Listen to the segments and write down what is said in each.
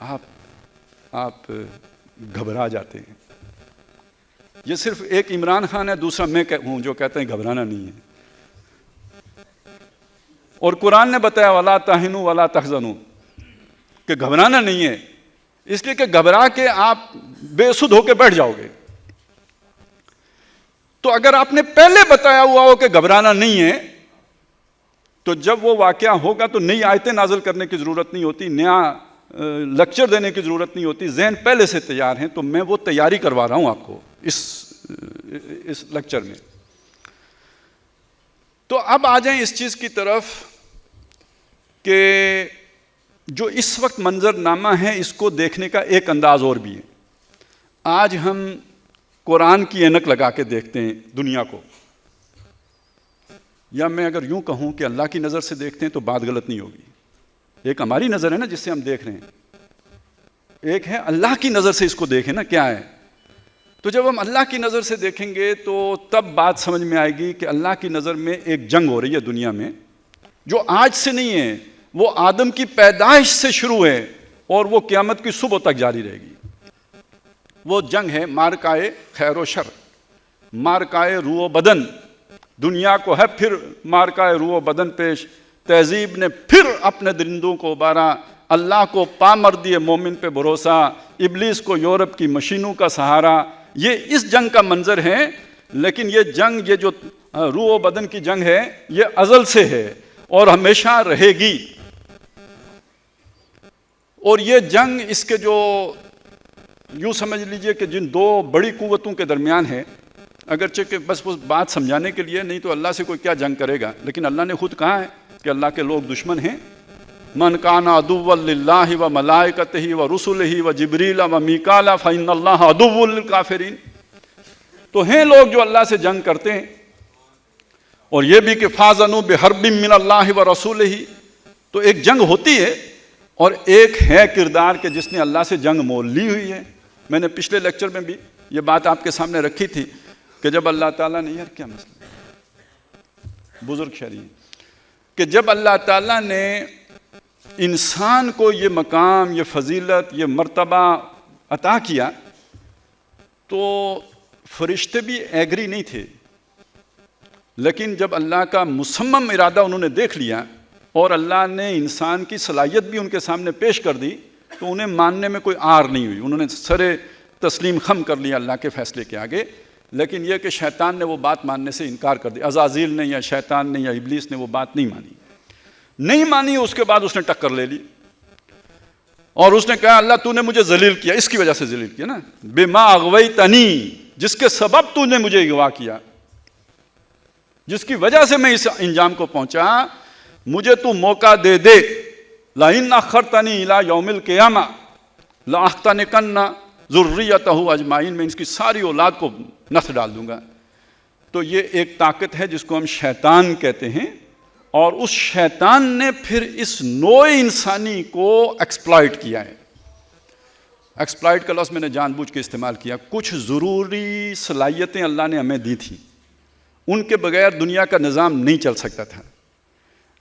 آپ گھبرا جاتے ہیں. یہ صرف ایک عمران خان ہے, دوسرا میں ہوں جو کہتے ہیں گھبرانا نہیں ہے. اور قرآن نے بتایا وَلَا تَهِنُوا وَلَا تَحْزَنُوا کہ گھبرانا نہیں ہے, اس لیے کہ گھبرا کے آپ بے سدھ ہو کے بیٹھ جاؤ گے. تو اگر آپ نے پہلے بتایا ہوا ہو کہ گھبرانا نہیں ہے, تو جب وہ واقعہ ہوگا تو نئی آیتیں نازل کرنے کی ضرورت نہیں ہوتی, نیا لیکچر دینے کی ضرورت نہیں ہوتی, ذہن پہلے سے تیار ہیں. تو میں وہ تیاری کروا رہا ہوں آپ کو اس لیکچر میں. تو اب آ جائیں اس چیز کی طرف کہ جو اس وقت منظر نامہ ہے اس کو دیکھنے کا ایک انداز اور بھی ہے. آج ہم قرآن کی اینک لگا کے دیکھتے ہیں دنیا کو, یا میں اگر یوں کہوں کہ اللہ کی نظر سے دیکھتے ہیں تو بات غلط نہیں ہوگی. ایک ہماری نظر ہے نا جس سے ہم دیکھ رہے ہیں, ایک ہے اللہ کی نظر سے اس کو دیکھیں نا کیا ہے. تو جب ہم اللہ کی نظر سے دیکھیں گے تو تب بات سمجھ میں آئے گی کہ اللہ کی نظر میں ایک جنگ ہو رہی ہے دنیا میں, جو آج سے نہیں ہے, وہ آدم کی پیدائش سے شروع ہے اور وہ قیامت کی صبح تک جاری رہے گی. وہ جنگ ہے مارکائے خیر و شر, مارکائے روح و بدن. دنیا کو ہے پھر مارکائے روح و بدن پیش, تہذیب نے پھر اپنے درندوں کو ابارا, اللہ کو پامر دیے مومن پہ بھروسہ, ابلیس کو یورپ کی مشینوں کا سہارا. یہ اس جنگ کا منظر ہے, لیکن یہ جنگ, یہ جو روح و بدن کی جنگ ہے, یہ ازل سے ہے اور ہمیشہ رہے گی. اور یہ جنگ اس کے جو یوں سمجھ لیجئے کہ جن دو بڑی قوتوں کے درمیان ہے, اگرچہ کہ بس وہ بات سمجھانے کے لیے, نہیں تو اللہ سے کوئی کیا جنگ کرے گا, لیکن اللہ نے خود کہا ہے کہ اللہ کے لوگ دشمن ہیں. من کان عدوا للہ و ملائکتہ و رسلہ و جبریل و میکال فإن اللہ عدو للکافرین. تو ہیں لوگ جو اللہ سے جنگ کرتے ہیں, اور یہ بھی کہ فاذنوا بحرب من اللہ و رسولہ. تو ایک جنگ ہوتی ہے اور ایک ہے کردار کہ جس نے اللہ سے جنگ مول لی ہوئی ہے. میں نے پچھلے لیکچر میں بھی یہ بات آپ کے سامنے رکھی تھی کہ جب اللہ تعالیٰ نے, یار کیا مسئلہ بزرگ شہری, کہ جب اللہ تعالیٰ نے انسان کو یہ مقام, یہ فضیلت, یہ مرتبہ عطا کیا تو فرشتے بھی ایگری نہیں تھے. لیکن جب اللہ کا مصمم ارادہ انہوں نے دیکھ لیا اور اللہ نے انسان کی صلاحیت بھی ان کے سامنے پیش کر دی, تو انہیں ماننے میں کوئی آر نہیں ہوئی. انہوں نے سرے تسلیم خم کر لیا اللہ کے فیصلے کے آگے. لیکن یہ کہ شیطان نے وہ بات ماننے سے انکار کر دیا. عزازیل نے یا شیطان نے یا ابلیس نے وہ بات نہیں مانی. اس کے بعد اس نے ٹکر لے لی اور اس نے کہا اللہ تو نے مجھے ذلیل کیا, اس کی وجہ سے ذلیل کیا نا, بما اغویتنی, جس کے سبب تو نے مجھے اغوا کیا, جس کی وجہ سے میں اس انجام کو پہنچا, مجھے تو موقع دے دے. لئن اخرتنی الی یوم القیامہ لاحتنکن ذریتہ اجمعین, میں اس کی ساری اولاد کو نث ڈال دوں گا. تو یہ ایک طاقت ہے جس کو ہم شیطان کہتے ہیں, اور اس شیطان نے پھر اس نوع انسانی کو ایکسپلائٹ کیا ہے. ایکسپلائٹ کا لفظ میں نے جان بوجھ کے استعمال کیا. کچھ ضروری صلاحیتیں اللہ نے ہمیں دی تھیں, ان کے بغیر دنیا کا نظام نہیں چل سکتا تھا.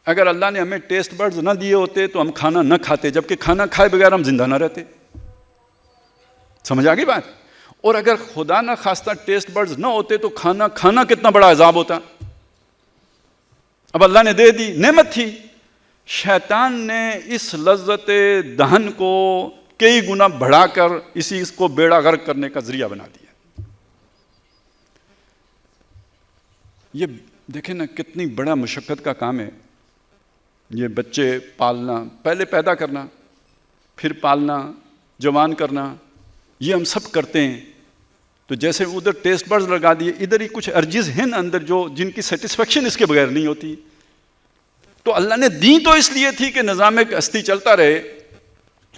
اگر اللہ نے ہمیں ٹیسٹ برڈز نہ دیے ہوتے تو ہم کھانا نہ کھاتے, جبکہ کھانا کھائے بغیر ہم زندہ نہ رہتے. سمجھ آ گئی بات؟ اور اگر خدا نہ خواستہ ٹیسٹ برڈز نہ ہوتے تو کھانا کھانا کتنا بڑا عذاب ہوتا. اب اللہ نے دے دی, نعمت تھی. شیطان نے اس لذت دہن کو کئی گنا بڑھا کر اسی کو بیڑا غرق کرنے کا ذریعہ بنا دیا. یہ دیکھیں نا کتنی بڑا مشقت کا کام ہے. یہ بچے پالنا, پہلے پیدا کرنا, پھر پالنا, جوان کرنا, یہ ہم سب کرتے ہیں. تو جیسے ادھر ٹیسٹ برڈز لگا دیے, ادھر ہی کچھ ارجز ہیں نا اندر جو جن کی سیٹسفیکشن اس کے بغیر نہیں ہوتی. تو اللہ نے دی تو اس لیے تھی کہ نظام ہستی چلتا رہے,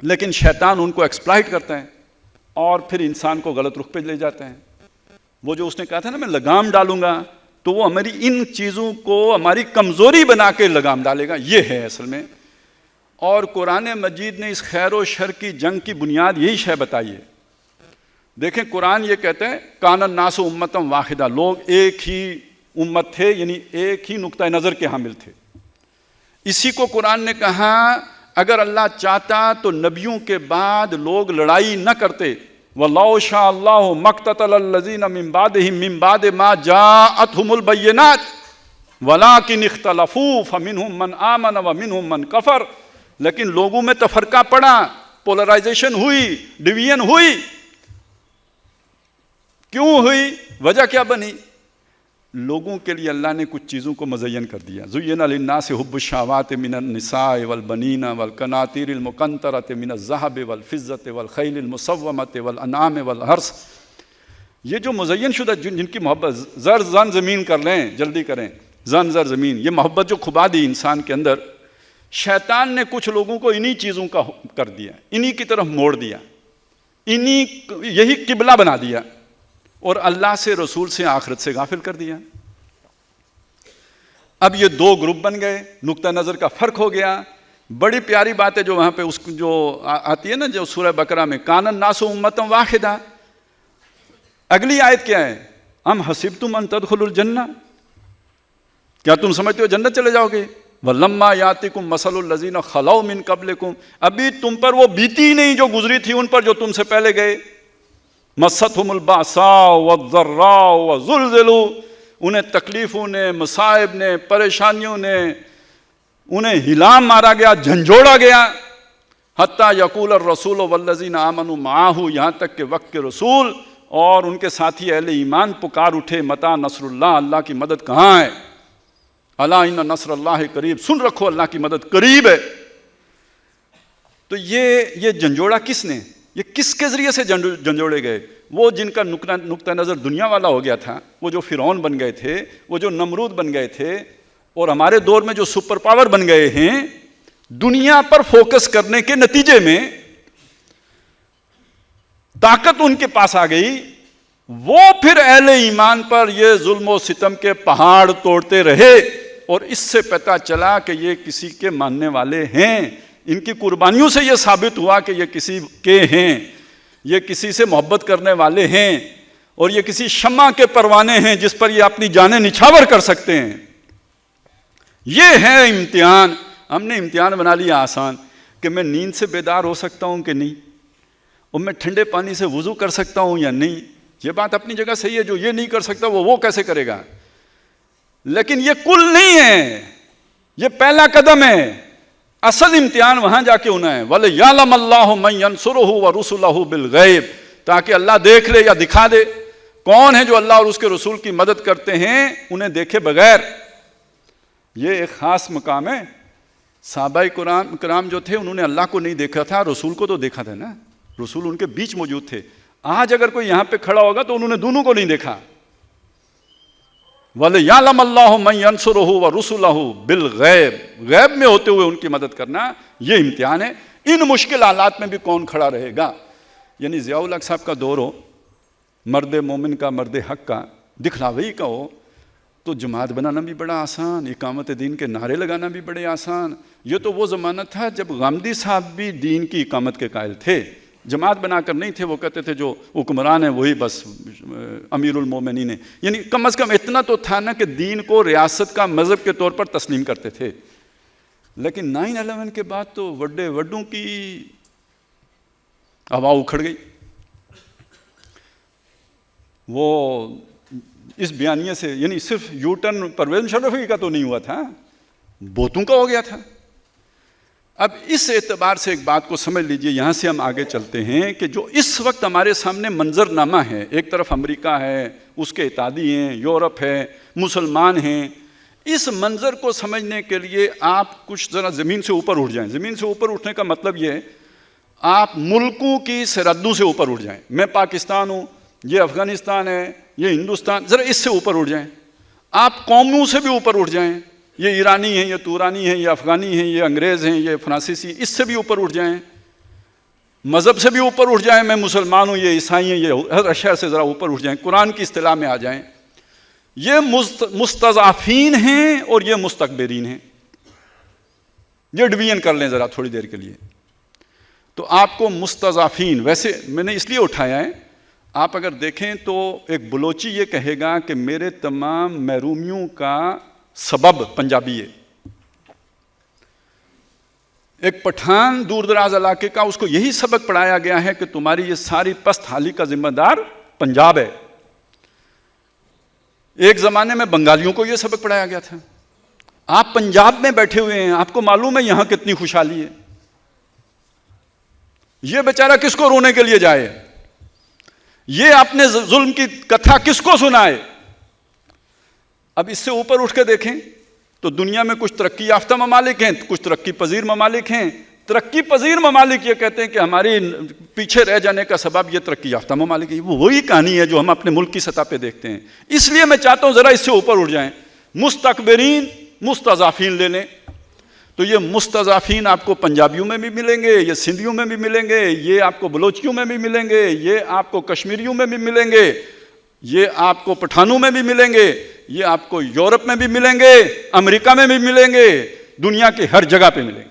لیکن شیطان ان کو ایکسپلائٹ کرتا ہے اور پھر انسان کو غلط رخ پہ لے جاتا ہے. وہ جو اس نے کہا تھا نا میں لگام ڈالوں گا, تو وہ ہماری ان چیزوں کو ہماری کمزوری بنا کے لگام ڈالے گا. یہ ہے اصل میں. اور قرآن مجید نے اس خیر و شر کی جنگ کی بنیاد یہی شے بتائی ہے. دیکھیں قرآن یہ کہتا ہے کان الناس امتم واحدہ, لوگ ایک ہی امت تھے, یعنی ایک ہی نقطہ نظر کے حامل تھے. اسی کو قرآن نے کہا اگر اللہ چاہتا تو نبیوں کے بعد لوگ لڑائی نہ کرتے. وَلَوْ شَاءَ اللَّهُ مَا اقْتَتَلَ الَّذِينَ مِن بَعْدِهِم مِّن بَعْدِ مَا جَاءَتْهُمُ الْبَيِّنَاتُ وَلَٰكِنِ اخْتَلَفُوا فَمِنْهُم مَّنْ آمَنَ وَمِنْهُم مَّنْ كَفَرَ. لیکن لوگوں میں تفرقہ پڑا, پولرائزیشن ہوئی, ڈویژن ہوئی. کیوں ہوئی؟ وجہ کیا بنی؟ لوگوں کے لیے اللہ نے کچھ چیزوں کو مزین کر دیا. زُيِّنَ لِلنَّاسِ حُبُّ الشَّهَوَاتِ مِنَ النِّسَاءِ وَالْبَنِينَ وَالْقَنَاطِيرِ الْمُقَنطَرَةِ مِنَ الذَّهَبِ وَالْفِضَّةِ وَالْخَيْلِ الْمُسَوَّمَةِ وَالْأَنْعَامِ وَالْحَرْثِ. یہ جو مزین شدہ جن کی محبت, زر زن زمین کر لیں, جلدی کریں, زن زر زمین, یہ محبت جو کھبا دی انسان کے اندر, شیطان نے کچھ لوگوں کو انہی چیزوں کا کر دیا, انہی کی طرف موڑ دیا, یہی قبلہ بنا دیا, اور اللہ سے, رسول سے, آخرت سے غافل کر دیا. اب یہ دو گروپ بن گئے, نقطہ نظر کا فرق ہو گیا. بڑی پیاری بات ہے جو وہاں پہ اس جو آتی ہے نا, جو سورہ بقرہ میں, کان الناس امۃ واحدہ. اگلی آیت کیا ہے؟ ام حسبتم ان تدخلوا الجنہ, کیا تم سمجھتے ہو جنت چلے جاؤ گے؟ وَلَمَّا يَأْتِكُم مَّثَلُ الَّذِينَ خَلَوْا مِن قَبْلِكُم, ابھی تم پر وہ بیتی ہی نہیں جو گزری تھی ان پر جو تم سے پہلے گئے. مَسَّتْهُمُ الْبَأْسَاءُ وَالضَّرَّاءُ وَزُلْزِلُوا, انہیں تکلیفوں نے, مصائب نے, پریشانیوں نے, انہیں ہلا مارا گیا, جھنجھوڑا گیا. حتیٰ یقول الرسول والذین آمنوا معہ, یہاں تک کہ وقت کے رسول اور ان کے ساتھی اہل ایمان پکار اٹھے, متى نصر اللہ, اللہ کی مدد کہاں ہے؟ الا ان نصر اللہ قریب, سن رکھو اللہ کی مدد قریب ہے. تو یہ جھنجھوڑا کس نے, یہ کس کے ذریعے سے جھنجھوڑے گئے؟ وہ جن کا نقطہ نظر دنیا والا ہو گیا تھا, وہ جو فرعون بن گئے تھے, وہ جو نمرود بن گئے تھے, اور ہمارے دور میں جو سپر پاور بن گئے ہیں, دنیا پر فوکس کرنے کے نتیجے میں طاقت ان کے پاس آ گئی. وہ پھر اہل ایمان پر یہ ظلم و ستم کے پہاڑ توڑتے رہے, اور اس سے پتہ چلا کہ یہ کسی کے ماننے والے ہیں. ان کی قربانیوں سے یہ ثابت ہوا کہ یہ کسی کے ہیں, یہ کسی سے محبت کرنے والے ہیں, اور یہ کسی شمع کے پروانے ہیں جس پر یہ اپنی جانیں نچھاور کر سکتے ہیں. یہ ہے امتحان. ہم نے امتحان بنا لیا آسان کہ میں نیند سے بیدار ہو سکتا ہوں کہ نہیں, اور میں ٹھنڈے پانی سے وضو کر سکتا ہوں یا نہیں. یہ بات اپنی جگہ صحیح ہے, جو یہ نہیں کر سکتا وہ کیسے کرے گا. لیکن یہ کل نہیں ہے, یہ پہلا قدم ہے. اصل امتحان وہاں جا کے ہونا ہے. وَلِيَعْلَمَ اللَّهُ مَن يَنصُرُهُ وَرُسُلَهُ بِالْغَيْبِ, تاکہ اللہ دیکھ لے یا دکھا دے کون ہے جو اللہ اور اس کے رسول کی مدد کرتے ہیں انہیں دیکھے بغیر. یہ ایک خاص مقام ہے. صحابہ کرام جو تھے انہوں نے اللہ کو نہیں دیکھا تھا, رسول کو تو دیکھا تھا نا, رسول ان کے بیچ موجود تھے. آج اگر کوئی یہاں پہ کھڑا ہوگا تو انہوں نے دونوں کو نہیں دیکھا. وَلِيَعْلَمَ اللَّهُ مَن يَنصُرُهُ وَرُسُلَهُ بِالْغَيْبِ, غیب میں ہوتے ہوئے ان کی مدد کرنا, یہ امتحان ہے. ان مشکل حالات میں بھی کون کھڑا رہے گا. یعنی ضیاء الحق صاحب کا دور ہو, مرد مومن کا, مرد حق کا, دکھلاوی کا ہو, تو جماعت بنانا بھی بڑا آسان, اقامت دین کے نعرے لگانا بھی بڑے آسان. یہ تو وہ زمانہ تھا جب غامدی صاحب بھی دین کی اقامت کے قائل تھے, جماعت بنا کر نہیں تھے. وہ کہتے تھے جو حکمران ہیں وہی بس امیر المومنین ہیں. یعنی کم از کم اتنا تو تھا نا کہ دین کو ریاست کا مذہب کے طور پر تسلیم کرتے تھے. لیکن 9/11 کے بعد تو وڈوں کی ہوا اکھڑ گئی. وہ اس بیانیے سے, یعنی صرف یو ٹرن پرویز مشرف کا تو نہیں ہوا تھا, بہتوں کا ہو گیا تھا. اب اس اعتبار سے ایک بات کو سمجھ لیجئے, یہاں سے ہم آگے چلتے ہیں کہ جو اس وقت ہمارے سامنے منظر نامہ ہے, ایک طرف امریکہ ہے, اس کے اتحادی ہیں, یورپ ہے, مسلمان ہیں. اس منظر کو سمجھنے کے لیے آپ کچھ ذرا زمین سے اوپر اٹھ جائیں. زمین سے اوپر اٹھنے کا مطلب یہ ہے آپ ملکوں کی سرحدوں سے اوپر اٹھ جائیں. میں پاکستان ہوں, یہ افغانستان ہے, یہ ہندوستان, ذرا اس سے اوپر اٹھ جائیں. آپ قوموں سے بھی اوپر اٹھ جائیں, یہ ایرانی ہیں, یہ تورانی ہیں, یہ افغانی ہیں, یہ انگریز ہیں, یہ فرانسیسی, اس سے بھی اوپر اٹھ جائیں. مذہب سے بھی اوپر اٹھ جائیں, میں مسلمان ہوں, یہ عیسائی ہیں, یہ ہر اشیاء سے ذرا اوپر اٹھ جائیں, قرآن کی اصطلاح میں آ جائیں. یہ مستضعفین ہیں اور یہ مستکبرین ہیں. یہ ڈویژن کر لیں ذرا تھوڑی دیر کے لیے. تو آپ کو مستضعفین, ویسے میں نے اس لیے اٹھایا ہے, آپ اگر دیکھیں تو ایک بلوچی یہ کہے گا کہ میرے تمام محرومیوں کا سبب پنجابی ہے. ایک پٹھان دور دراز علاقے کا، اس کو یہی سبق پڑھایا گیا ہے کہ تمہاری یہ ساری پست حالی کا ذمہ دار پنجاب ہے۔ ایک زمانے میں بنگالیوں کو یہ سبق پڑھایا گیا تھا۔ آپ پنجاب میں بیٹھے ہوئے ہیں، آپ کو معلوم ہے یہاں کتنی خوشحالی ہے، یہ بیچارہ کس کو رونے کے لیے جائے، یہ اپنے ظلم کی کتھا کس کو سنائے۔ اب اس سے اوپر اٹھ کے دیکھیں تو دنیا میں کچھ ترقی یافتہ ممالک ہیں، کچھ ترقی پذیر ممالک ہیں۔ ترقی پذیر ممالک یہ کہتے ہیں کہ ہماری پیچھے رہ جانے کا سبب یہ ترقی یافتہ ممالک ہے۔ وہی کہانی ہے جو ہم اپنے ملک کی سطح پہ دیکھتے ہیں۔ اس لیے میں چاہتا ہوں ذرا اس سے اوپر اٹھ جائیں، مستکبرین، مستضعفین لے لیں تو یہ مستضعفین آپ کو پنجابیوں میں بھی ملیں گے، یہ سندھیوں میں بھی ملیں گے، یہ آپ کو بلوچیوں میں بھی ملیں گے، یہ آپ کو کشمیریوں میں بھی ملیں گے، یہ آپ کو پٹھانوں میں بھی ملیں گے، یہ آپ کو یورپ میں بھی ملیں گے، امریکہ میں بھی ملیں گے، دنیا کی ہر جگہ پہ ملیں گے۔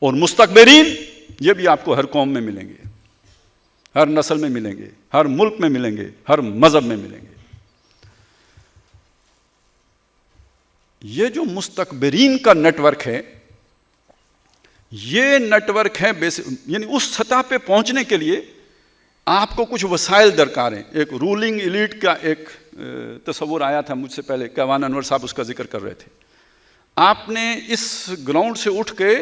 اور مستکبرین یہ بھی آپ کو ہر قوم میں ملیں گے، ہر نسل میں ملیں گے، ہر ملک میں ملیں گے، ہر مذہب میں ملیں گے۔ یہ جو مستکبرین کا نیٹ ورک ہے، یہ نیٹ ورک ہے یعنی اس سطح پہ پہنچنے کے لیے آپ کو کچھ وسائل درکار ہیں۔ ایک رولنگ ایلیٹ کا ایک تصور آیا تھا مجھ سے پہلے، کیوان انور صاحب اس کا ذکر کر رہے تھے۔ آپ نے اس گراؤنڈ سے اٹھ کے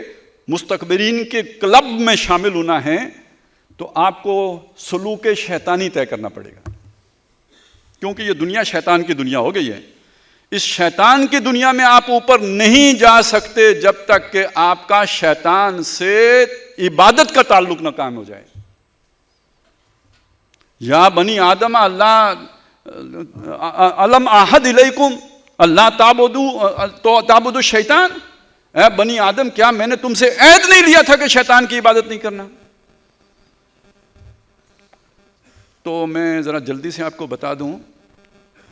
مستکبرین کے کلب میں شامل ہونا ہے تو آپ کو سلوک شیطانی طے کرنا پڑے گا، کیونکہ یہ دنیا شیطان کی دنیا ہو گئی ہے۔ اس شیطان کی دنیا میں آپ اوپر نہیں جا سکتے جب تک کہ آپ کا شیطان سے عبادت کا تعلق نہ قائم ہو جائے۔ یا بنی آدم اللہ علم احد الیکم اللہ تعبدوا الشیطان، اے بنی آدم کیا میں نے تم سے عہد نہیں لیا تھا کہ شیطان کی عبادت نہیں کرنا؟ تو میں ذرا جلدی سے آپ کو بتا دوں،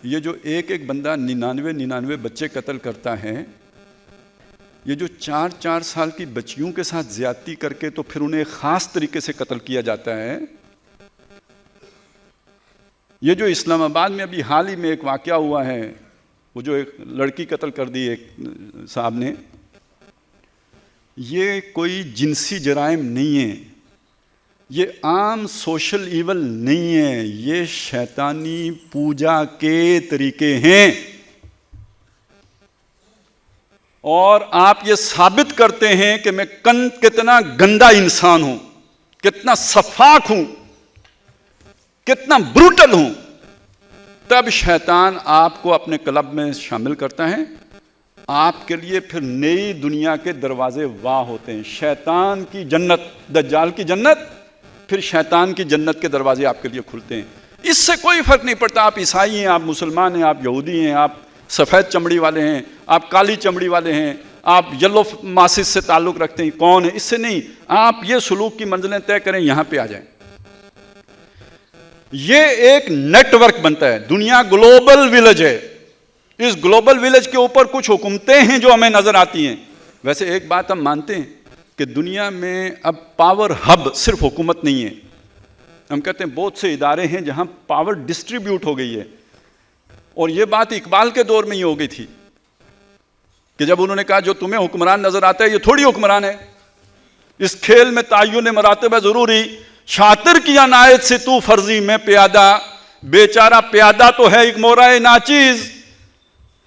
یہ جو ایک بندہ 99 بچے قتل کرتا ہے، یہ جو 4 سال کی بچیوں کے ساتھ زیادتی کر کے تو پھر انہیں خاص طریقے سے قتل کیا جاتا ہے، یہ جو اسلام آباد میں ابھی حال ہی میں ایک واقعہ ہوا ہے، وہ جو ایک لڑکی قتل کر دی ایک صاحب نے، یہ کوئی جنسی جرائم نہیں ہے، یہ عام سوشل ایول نہیں ہے، یہ شیطانی پوجا کے طریقے ہیں۔ اور آپ یہ ثابت کرتے ہیں کہ میں کتنا گندا انسان ہوں، کتنا سفاک ہوں، کتنا بروٹل ہوں، تب شیطان آپ کو اپنے کلب میں شامل کرتا ہے۔ آپ کے لیے پھر نئی دنیا کے دروازے واہ ہوتے ہیں، شیطان کی جنت، دجال کی جنت، پھر شیطان کی جنت کے دروازے آپ کے لیے کھلتے ہیں۔ اس سے کوئی فرق نہیں پڑتا آپ عیسائی ہیں، آپ مسلمان ہیں، آپ یہودی ہیں، آپ سفید چمڑی والے ہیں، آپ کالی چمڑی والے ہیں، آپ یلو ماسس سے تعلق رکھتے ہیں، کون ہے، اس سے نہیں۔ آپ یہ سلوک کی منزلیں طے کریں، یہاں پہ آ جائیں۔ یہ ایک نیٹ ورک بنتا ہے، دنیا گلوبل ویلج ہے۔ اس گلوبل ویلج کے اوپر کچھ حکومتیں ہیں جو ہمیں نظر آتی ہیں۔ ویسے ایک بات ہم مانتے ہیں کہ دنیا میں اب پاور ہب صرف حکومت نہیں ہے، ہم کہتے ہیں بہت سے ادارے ہیں جہاں پاور ڈسٹریبیوٹ ہو گئی ہے۔ اور یہ بات اقبال کے دور میں ہی ہو گئی تھی کہ جب انہوں نے کہا جو تمہیں حکمران نظر آتا ہے یہ تھوڑی حکمران ہے، اس کھیل میں تعین مراتب ہے ضروری، شاطر کی عنایت سے تو فرضی میں پیادہ، بیچارہ پیادہ تو ہے ایک مورائے ناچیز،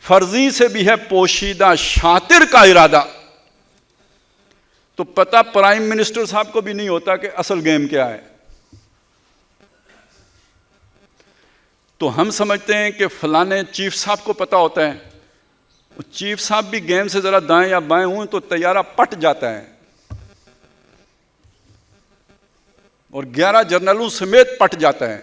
فرضی سے بھی ہے پوشیدہ شاطر کا ارادہ۔ تو پتہ پرائم منسٹر صاحب کو بھی نہیں ہوتا کہ اصل گیم کیا ہے۔ تو ہم سمجھتے ہیں کہ فلانے چیف صاحب کو پتہ ہوتا ہے، چیف صاحب بھی گیم سے ذرا دائیں یا بائیں ہوں تو طیارہ پٹ جاتا ہے، اور 11 جرنلوں سمیت پٹ جاتا ہے۔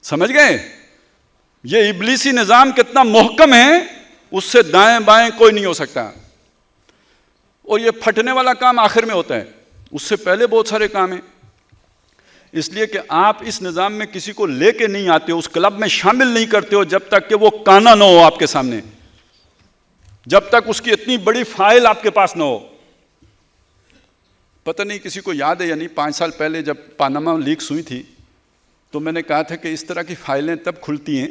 سمجھ گئے؟ یہ ابلیسی نظام کتنا محکم ہے، اس سے دائیں بائیں کوئی نہیں ہو سکتا۔ اور یہ پھٹنے والا کام آخر میں ہوتا ہے، اس سے پہلے بہت سارے کام ہیں۔ اس لیے کہ آپ اس نظام میں کسی کو لے کے نہیں آتے ہو، اس کلب میں شامل نہیں کرتے ہو جب تک کہ وہ کانا نہ ہو آپ کے سامنے، جب تک اس کی اتنی بڑی فائل آپ کے پاس نہ ہو۔ پتہ نہیں کسی کو یاد ہے یا نہیں، 5 سال پہلے جب پاناما لیکس ہوئی تھی تو میں نے کہا تھا کہ اس طرح کی فائلیں تب کھلتی ہیں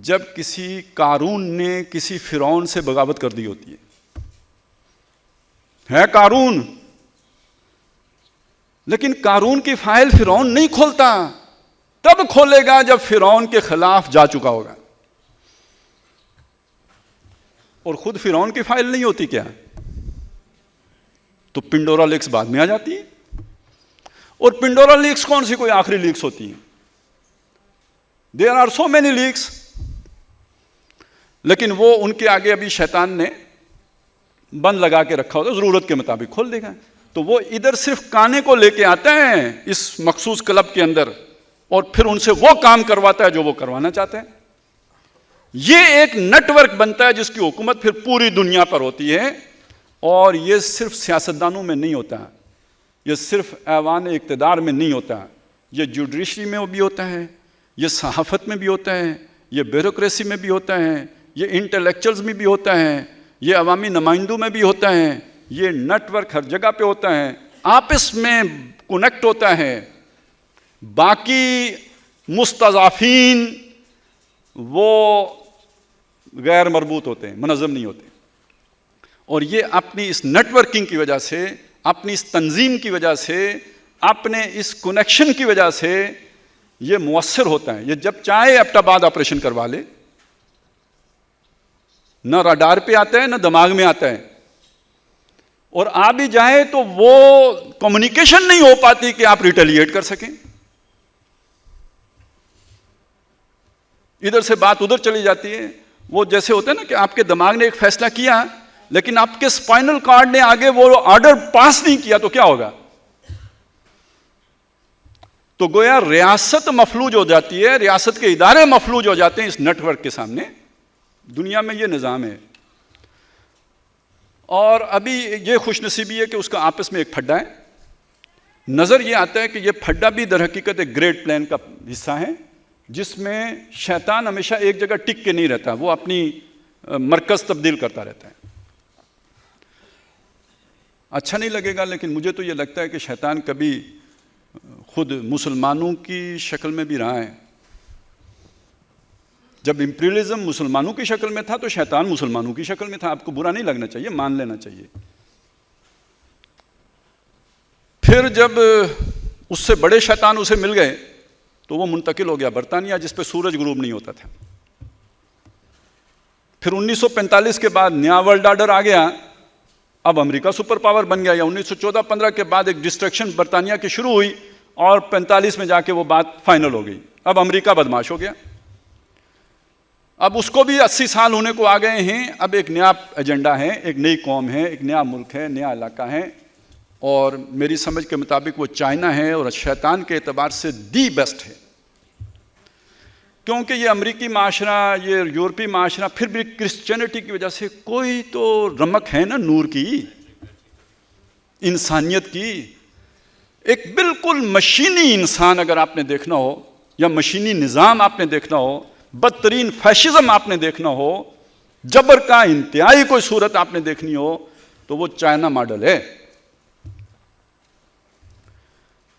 جب کسی قارون نے کسی فرعون سے بغاوت کر دی ہوتی ہے قارون، لیکن قارون کی فائل فرعون نہیں کھولتا، تب کھولے گا جب فرعون کے خلاف جا چکا ہوگا، اور خود فرعون کی فائل نہیں ہوتی کیا؟ تو پنڈورا لیکس بعد میں آ جاتی ہے، اور پنڈورا لیکس کون سی کوئی آخری لیکس ہوتی ہیں؟ There are so many leaks, لیکن وہ ان کے آگے ابھی شیطان نے بند لگا کے رکھا ہوتا ہے، ضرورت کے مطابق کھول دے گا۔ تو وہ ادھر صرف کانے کو لے کے آتا ہے اس مخصوص کلب کے اندر، اور پھر ان سے وہ کام کرواتا ہے جو وہ کروانا چاہتا ہے۔ یہ ایک نیٹ ورک بنتا ہے جس کی حکومت پھر پوری دنیا پر ہوتی ہے، اور یہ صرف سیاستدانوں میں نہیں ہوتا، یہ صرف ایوان اقتدار میں نہیں ہوتا، یہ جوڈیشری میں بھی ہوتا ہے، یہ صحافت میں بھی ہوتا ہے، یہ بیوروکریسی میں بھی ہوتا ہے، یہ انٹلیکچوئلز میں بھی ہوتا ہے، یہ عوامی نمائندوں میں بھی ہوتا ہے، یہ نیٹ ورک ہر جگہ پہ ہوتا ہے، آپس میں کنیکٹ ہوتا ہے۔ باقی مستضعفین وہ غیر مربوط ہوتے ہیں، منظم نہیں ہوتے، اور یہ اپنی اس نیٹ ورکنگ کی وجہ سے، اپنی اس تنظیم کی وجہ سے، اپنے اس کنیکشن کی وجہ سے یہ مؤثر ہوتا ہے۔ یہ جب چاہے ایبٹ آباد آپریشن کروا لے، نہ راڈار پہ آتا ہے نہ دماغ میں آتا ہے، اور آ بھی جائے تو وہ کمیونیکیشن نہیں ہو پاتی کہ آپ ریٹیلیٹ کر سکیں، ادھر سے بات ادھر چلی جاتی ہے۔ وہ جیسے ہوتا ہے نا کہ آپ کے دماغ نے ایک فیصلہ کیا لیکن آپ کے اسپائنل کارڈ نے آگے وہ آرڈر پاس نہیں کیا تو کیا ہوگا؟ تو گویا ریاست مفلوج ہو جاتی ہے، ریاست کے ادارے مفلوج ہو جاتے ہیں اس نیٹ ورک کے سامنے۔ دنیا میں یہ نظام ہے، اور ابھی یہ خوش نصیبی ہے کہ اس کا آپس میں ایک پھڈا ہے۔ نظر یہ آتا ہے کہ یہ پھڈا بھی در حقیقت ایک گریٹ پلان کا حصہ ہے، جس میں شیطان ہمیشہ ایک جگہ ٹک کے نہیں رہتا، وہ اپنی مرکز تبدیل کرتا رہتا ہے۔ اچھا نہیں لگے گا لیکن مجھے تو یہ لگتا ہے کہ شیطان کبھی خود مسلمانوں کی شکل میں بھی رہا ہے۔ جب امپیریلزم مسلمانوں کی شکل میں تھا تو شیطان مسلمانوں کی شکل میں تھا۔ آپ کو برا نہیں لگنا چاہیے، مان لینا چاہیے۔ پھر جب اس سے بڑے شیطان اسے مل گئے تو وہ منتقل ہو گیا برطانیہ، جس پہ سورج غروب نہیں ہوتا تھا۔ پھر 1945 کے بعد نیا ورلڈ آرڈر آ گیا، اب امریکہ سپر پاور بن گیا، یا 1914-15 کے بعد ایک ڈسٹرکشن برطانیہ کی شروع ہوئی، اور 45 میں جا کے وہ بات فائنل ہو گئی۔ اب امریکہ بدماش ہو گیا، اب اس کو بھی 80 سال ہونے کو آ گئے ہیں۔ اب ایک نیا ایجنڈا ہے، ایک نئی قوم ہے، ایک نیا ملک ہے، نیا علاقہ ہے، اور میری سمجھ کے مطابق وہ چائنا ہے، اور شیطان کے اعتبار سے دی بیسٹ ہے، کیونکہ یہ امریکی معاشرہ، یہ یورپی معاشرہ، پھر بھی کرسچینٹی کی وجہ سے کوئی تو رمق ہے نا نور کی، انسانیت کی۔ ایک بالکل مشینی انسان اگر آپ نے دیکھنا ہو، یا مشینی نظام آپ نے دیکھنا ہو، بدترین فیشزم آپ نے دیکھنا ہو، جبر کا انتہائی کوئی صورت آپ نے دیکھنی ہو، تو وہ چائنا ماڈل ہے۔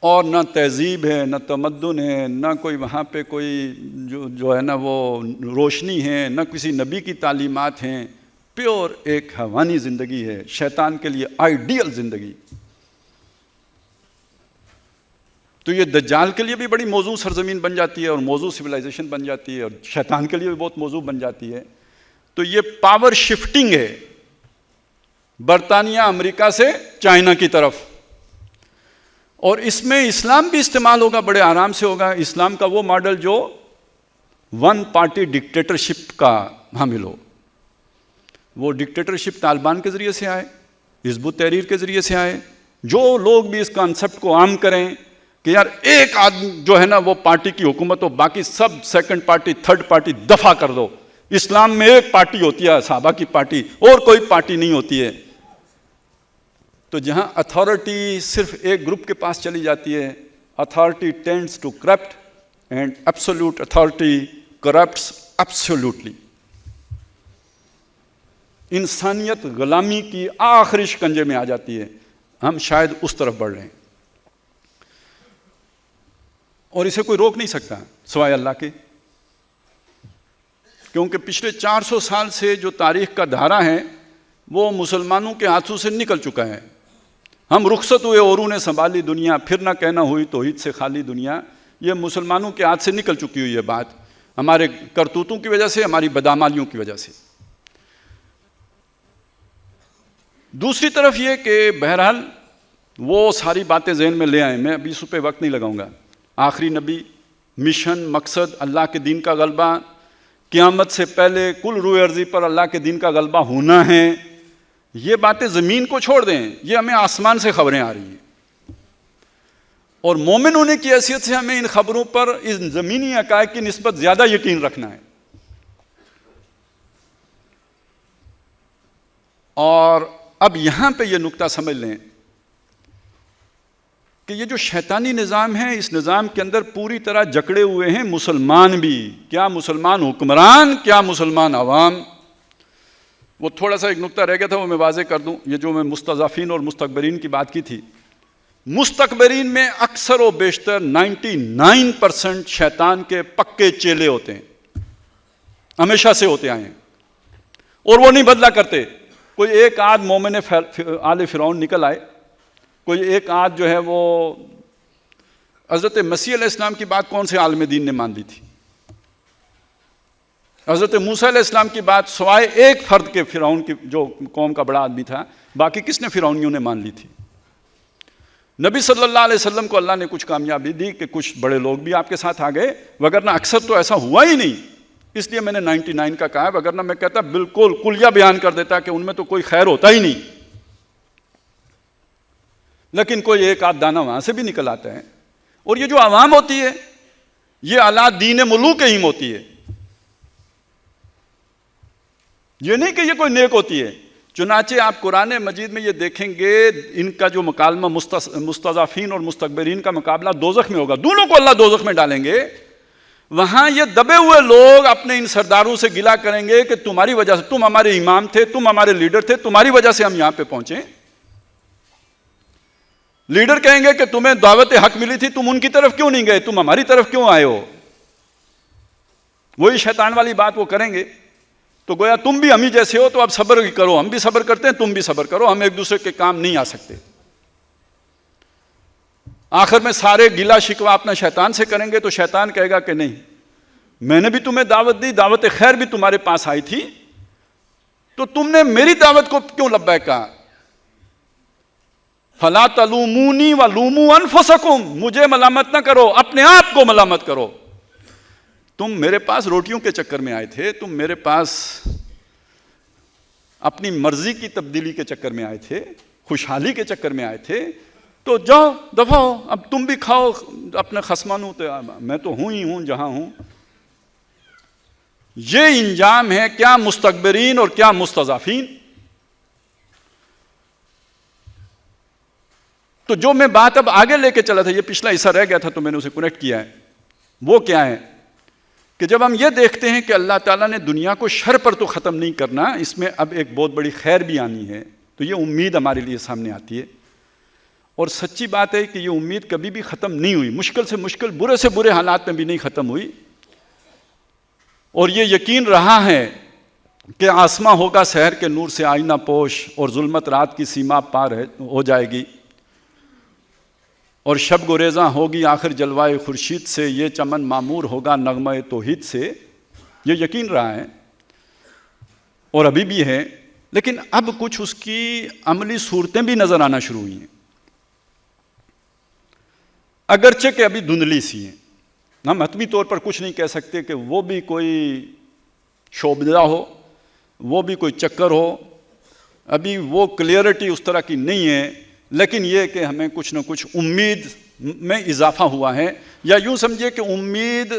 اور نہ تہذیب ہے، نہ تمدن ہے، نہ کوئی وہاں پہ کوئی جو ہے نا وہ روشنی ہے، نہ کسی نبی کی تعلیمات ہیں، پیور ایک حیوانی زندگی ہے، شیطان کے لیے آئیڈیل زندگی۔ تو یہ دجال کے لیے بھی بڑی موضوع سرزمین بن جاتی ہے، اور موضوع سویلائزیشن بن جاتی ہے، اور شیطان کے لیے بھی بہت موضوع بن جاتی ہے۔ تو یہ پاور شفٹنگ ہے برطانیہ امریکہ سے چائنا کی طرف، اور اس میں اسلام بھی استعمال ہوگا، بڑے آرام سے ہوگا۔ اسلام کا وہ ماڈل جو ون پارٹی ڈکٹیٹرشپ کا حامل ہو۔ وہ ڈکٹیٹرشپ طالبان کے ذریعے سے آئے، حزب التحریر کے ذریعے سے آئے، جو لوگ بھی اس کانسیپٹ کو عام کریں کہ یار ایک آدمی جو ہے نا وہ پارٹی کی حکومت ہو، باقی سب سیکنڈ پارٹی تھرڈ پارٹی دفع کر دو۔ اسلام میں ایک پارٹی ہوتی ہے، صحابہ کی پارٹی، اور کوئی پارٹی نہیں ہوتی ہے۔ تو جہاں اتھارٹی صرف ایک گروپ کے پاس چلی جاتی ہے، authority tends to corrupt, and absolute authority corrupts absolutely. انسانیت غلامی کی آخری شکنجے میں آ جاتی ہے۔ ہم شاید اس طرف بڑھ رہے ہیں، اور اسے کوئی روک نہیں سکتا سوائے اللہ کے۔ کیونکہ پچھلے 400 سال سے جو تاریخ کا دھارا ہے وہ مسلمانوں کے ہاتھوں سے نکل چکا ہے. ہم رخصت ہوئے اوروں نے سنبھالی دنیا، پھر نہ کہنا ہوئی توحید سے خالی دنیا. یہ مسلمانوں کے ہاتھ سے نکل چکی ہوئی ہے بات، ہمارے کرتوتوں کی وجہ سے، ہماری بدعمالیوں کی وجہ سے. دوسری طرف یہ کہ بہرحال وہ ساری باتیں ذہن میں لے آئیں، میں ابھی اس پہ وقت نہیں لگاؤں گا. آخری نبی، مشن، مقصد، اللہ کے دین کا غلبہ، قیامت سے پہلے کل روئے ارضی پر اللہ کے دین کا غلبہ ہونا ہے. یہ باتیں زمین کو چھوڑ دیں، یہ ہمیں آسمان سے خبریں آ رہی ہیں، اور مومن ہونے کی حیثیت سے ہمیں ان خبروں پر ان زمینی حقائق کی نسبت زیادہ یقین رکھنا ہے. اور اب یہاں پہ یہ نقطہ سمجھ لیں کہ یہ جو شیطانی نظام ہے، اس نظام کے اندر پوری طرح جکڑے ہوئے ہیں مسلمان بھی. کیا مسلمان حکمران، کیا مسلمان عوام. وہ تھوڑا سا ایک نقطہ رہ گیا تھا، وہ میں واضح کر دوں. یہ جو میں مستضعفین اور مستکبرین کی بات کی تھی، مستکبرین میں اکثر و بیشتر 99% شیطان کے پکے چیلے ہوتے ہیں، ہمیشہ سے ہوتے آئے ہیں، اور وہ نہیں بدلا کرتے. کوئی ایک آدھ مومن آل فرعون نکل آئے، کوئی ایک آدھ جو ہے وہ حضرت مسیح علیہ السلام کی بات کون سے عالم دین نے مان لی تھی؟ حضرت موسیٰ علیہ السلام کی بات سوائے ایک فرد کے، فرعون کی جو قوم کا بڑا آدمی تھا، باقی کس نے فرعونیوں نے مان لی تھی؟ نبی صلی اللہ علیہ وسلم کو اللہ نے کچھ کامیابی دی کہ کچھ بڑے لوگ بھی آپ کے ساتھ آ گئے، وگرنہ اکثر تو ایسا ہوا ہی نہیں. اس لیے میں نے 99 کا کہا ہے، وگرنہ میں کہتا بالکل کلیہ بیان کر دیتا کہ ان میں تو کوئی خیر ہوتا ہی نہیں. لیکن کوئی ایک آدھ دانہ وہاں سے بھی نکل آتا ہے. اور یہ جو عوام ہوتی ہے، یہ اعلیٰ دین ملوک ہیم ہوتی ہے، یہ نہیں کہ یہ کوئی نیک ہوتی ہے. چنانچہ آپ قرآن مجید میں یہ دیکھیں گے، ان کا جو مکالمہ مستضعفین اور مستکبرین کا مقابلہ دوزخ میں ہوگا، دونوں کو اللہ دوزخ میں ڈالیں گے. وہاں یہ دبے ہوئے لوگ اپنے ان سرداروں سے گلہ کریں گے کہ تمہاری وجہ سے، تم ہمارے امام تھے، تم ہمارے لیڈر تھے، تمہاری وجہ سے ہم یہاں پہ پہنچے. لیڈر کہیں گے کہ تمہیں دعوت حق ملی تھی، تم ان کی طرف کیوں نہیں گئے، تم ہماری طرف کیوں آئے ہو. وہی شیطان والی بات وہ کریں گے. تو گویا تم بھی ہم ہی جیسے ہو، تو اب صبر کرو، ہم بھی صبر کرتے ہیں، تم بھی صبر کرو، ہم ایک دوسرے کے کام نہیں آ سکتے. آخر میں سارے گلہ شکوہ اپنا شیطان سے کریں گے، تو شیطان کہے گا کہ نہیں، میں نے بھی تمہیں دعوت دی، دعوت خیر بھی تمہارے پاس آئی تھی، تو تم نے میری دعوت کو کیوں لبیک کہا. فلا تلومونی ولوموا انفسکم، مجھے ملامت نہ کرو، اپنے آپ کو ملامت کرو. تم میرے پاس روٹیوں کے چکر میں آئے تھے، تم میرے پاس اپنی مرضی کی تبدیلی کے چکر میں آئے تھے، خوشحالی کے چکر میں آئے تھے، تو جاؤ دفع ہو، اب تم بھی کھاؤ اپنے خصمانوں، میں تو ہوں ہی ہوں جہاں ہوں. یہ انجام ہے کیا مستکبرین اور کیا مستضعفین. تو جو میں بات اب آگے لے کے چلا تھا، یہ پچھلا حصہ رہ گیا تھا تو میں نے اسے کنیکٹ کیا ہے. وہ کیا ہے کہ جب ہم یہ دیکھتے ہیں کہ اللہ تعالیٰ نے دنیا کو شر پر تو ختم نہیں کرنا، اس میں اب ایک بہت بڑی خیر بھی آنی ہے، تو یہ امید ہمارے لیے سامنے آتی ہے. اور سچی بات ہے کہ یہ امید کبھی بھی ختم نہیں ہوئی، مشکل سے مشکل، برے سے برے حالات میں بھی نہیں ختم ہوئی. اور یہ یقین رہا ہے کہ آسماں ہوگا سحر کے نور سے آئینہ پوش، اور ظلمت رات کی سیما پار ہو جائے گی، اور شب گریزاں ہوگی آخر جلوائے خورشید سے، یہ چمن معمور ہوگا نغمہ توحید سے. یہ یقین رہا ہے اور ابھی بھی ہے، لیکن اب کچھ اس کی عملی صورتیں بھی نظر آنا شروع ہوئی ہیں، اگرچہ کہ ابھی دھندلی سی ہیں. ہم حتمی طور پر کچھ نہیں کہہ سکتے کہ وہ بھی کوئی شعبدہ ہو، وہ بھی کوئی چکر ہو، ابھی وہ کلیئرٹی اس طرح کی نہیں ہے. لیکن یہ کہ ہمیں کچھ نہ کچھ امید میں اضافہ ہوا ہے، یا یوں سمجھے کہ امید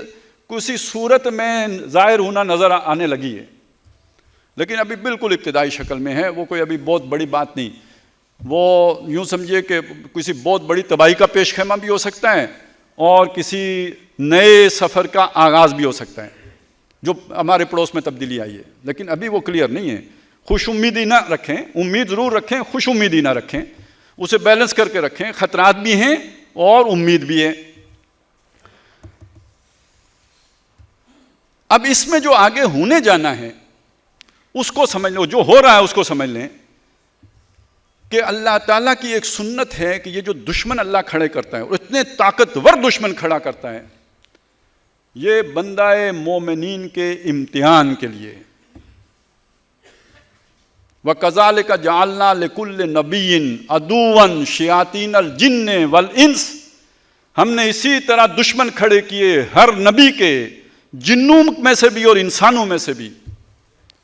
کسی صورت میں ظاہر ہونا نظر آنے لگی ہے، لیکن ابھی بالکل ابتدائی شکل میں ہے. وہ کوئی ابھی بہت بڑی بات نہیں. وہ یوں سمجھے کہ کسی بہت بڑی تباہی کا پیش خیمہ بھی ہو سکتا ہے، اور کسی نئے سفر کا آغاز بھی ہو سکتا ہے جو ہمارے پڑوس میں تبدیلی آئی ہے. لیکن ابھی وہ کلیئر نہیں ہے. خوش امیدی نہ رکھیں، امید ضرور رکھیں، خوش امیدی نہ رکھیں، اسے بیلنس کر کے رکھیں. خطرات بھی ہیں اور امید بھی ہے. اب اس میں جو آگے ہونے جانا ہے اس کو سمجھ لو، جو ہو رہا ہے اس کو سمجھ لیں کہ اللہ تعالیٰ کی ایک سنت ہے کہ یہ جو دشمن اللہ کھڑے کرتا ہے اور اتنے طاقتور دشمن کھڑا کرتا ہے، یہ بندہ مومنین کے امتحان کے لیے۔ وَكَذَلِكَ جَعَلْنَا لِكُلِّ نَبِيٍّ عَدُوًّا شَيَاطِينَ الْجِنِّ وَالْإِنسِ، ہم نے اسی طرح دشمن کھڑے کیے ہر نبی کے، جنوں میں سے بھی اور انسانوں میں سے بھی۔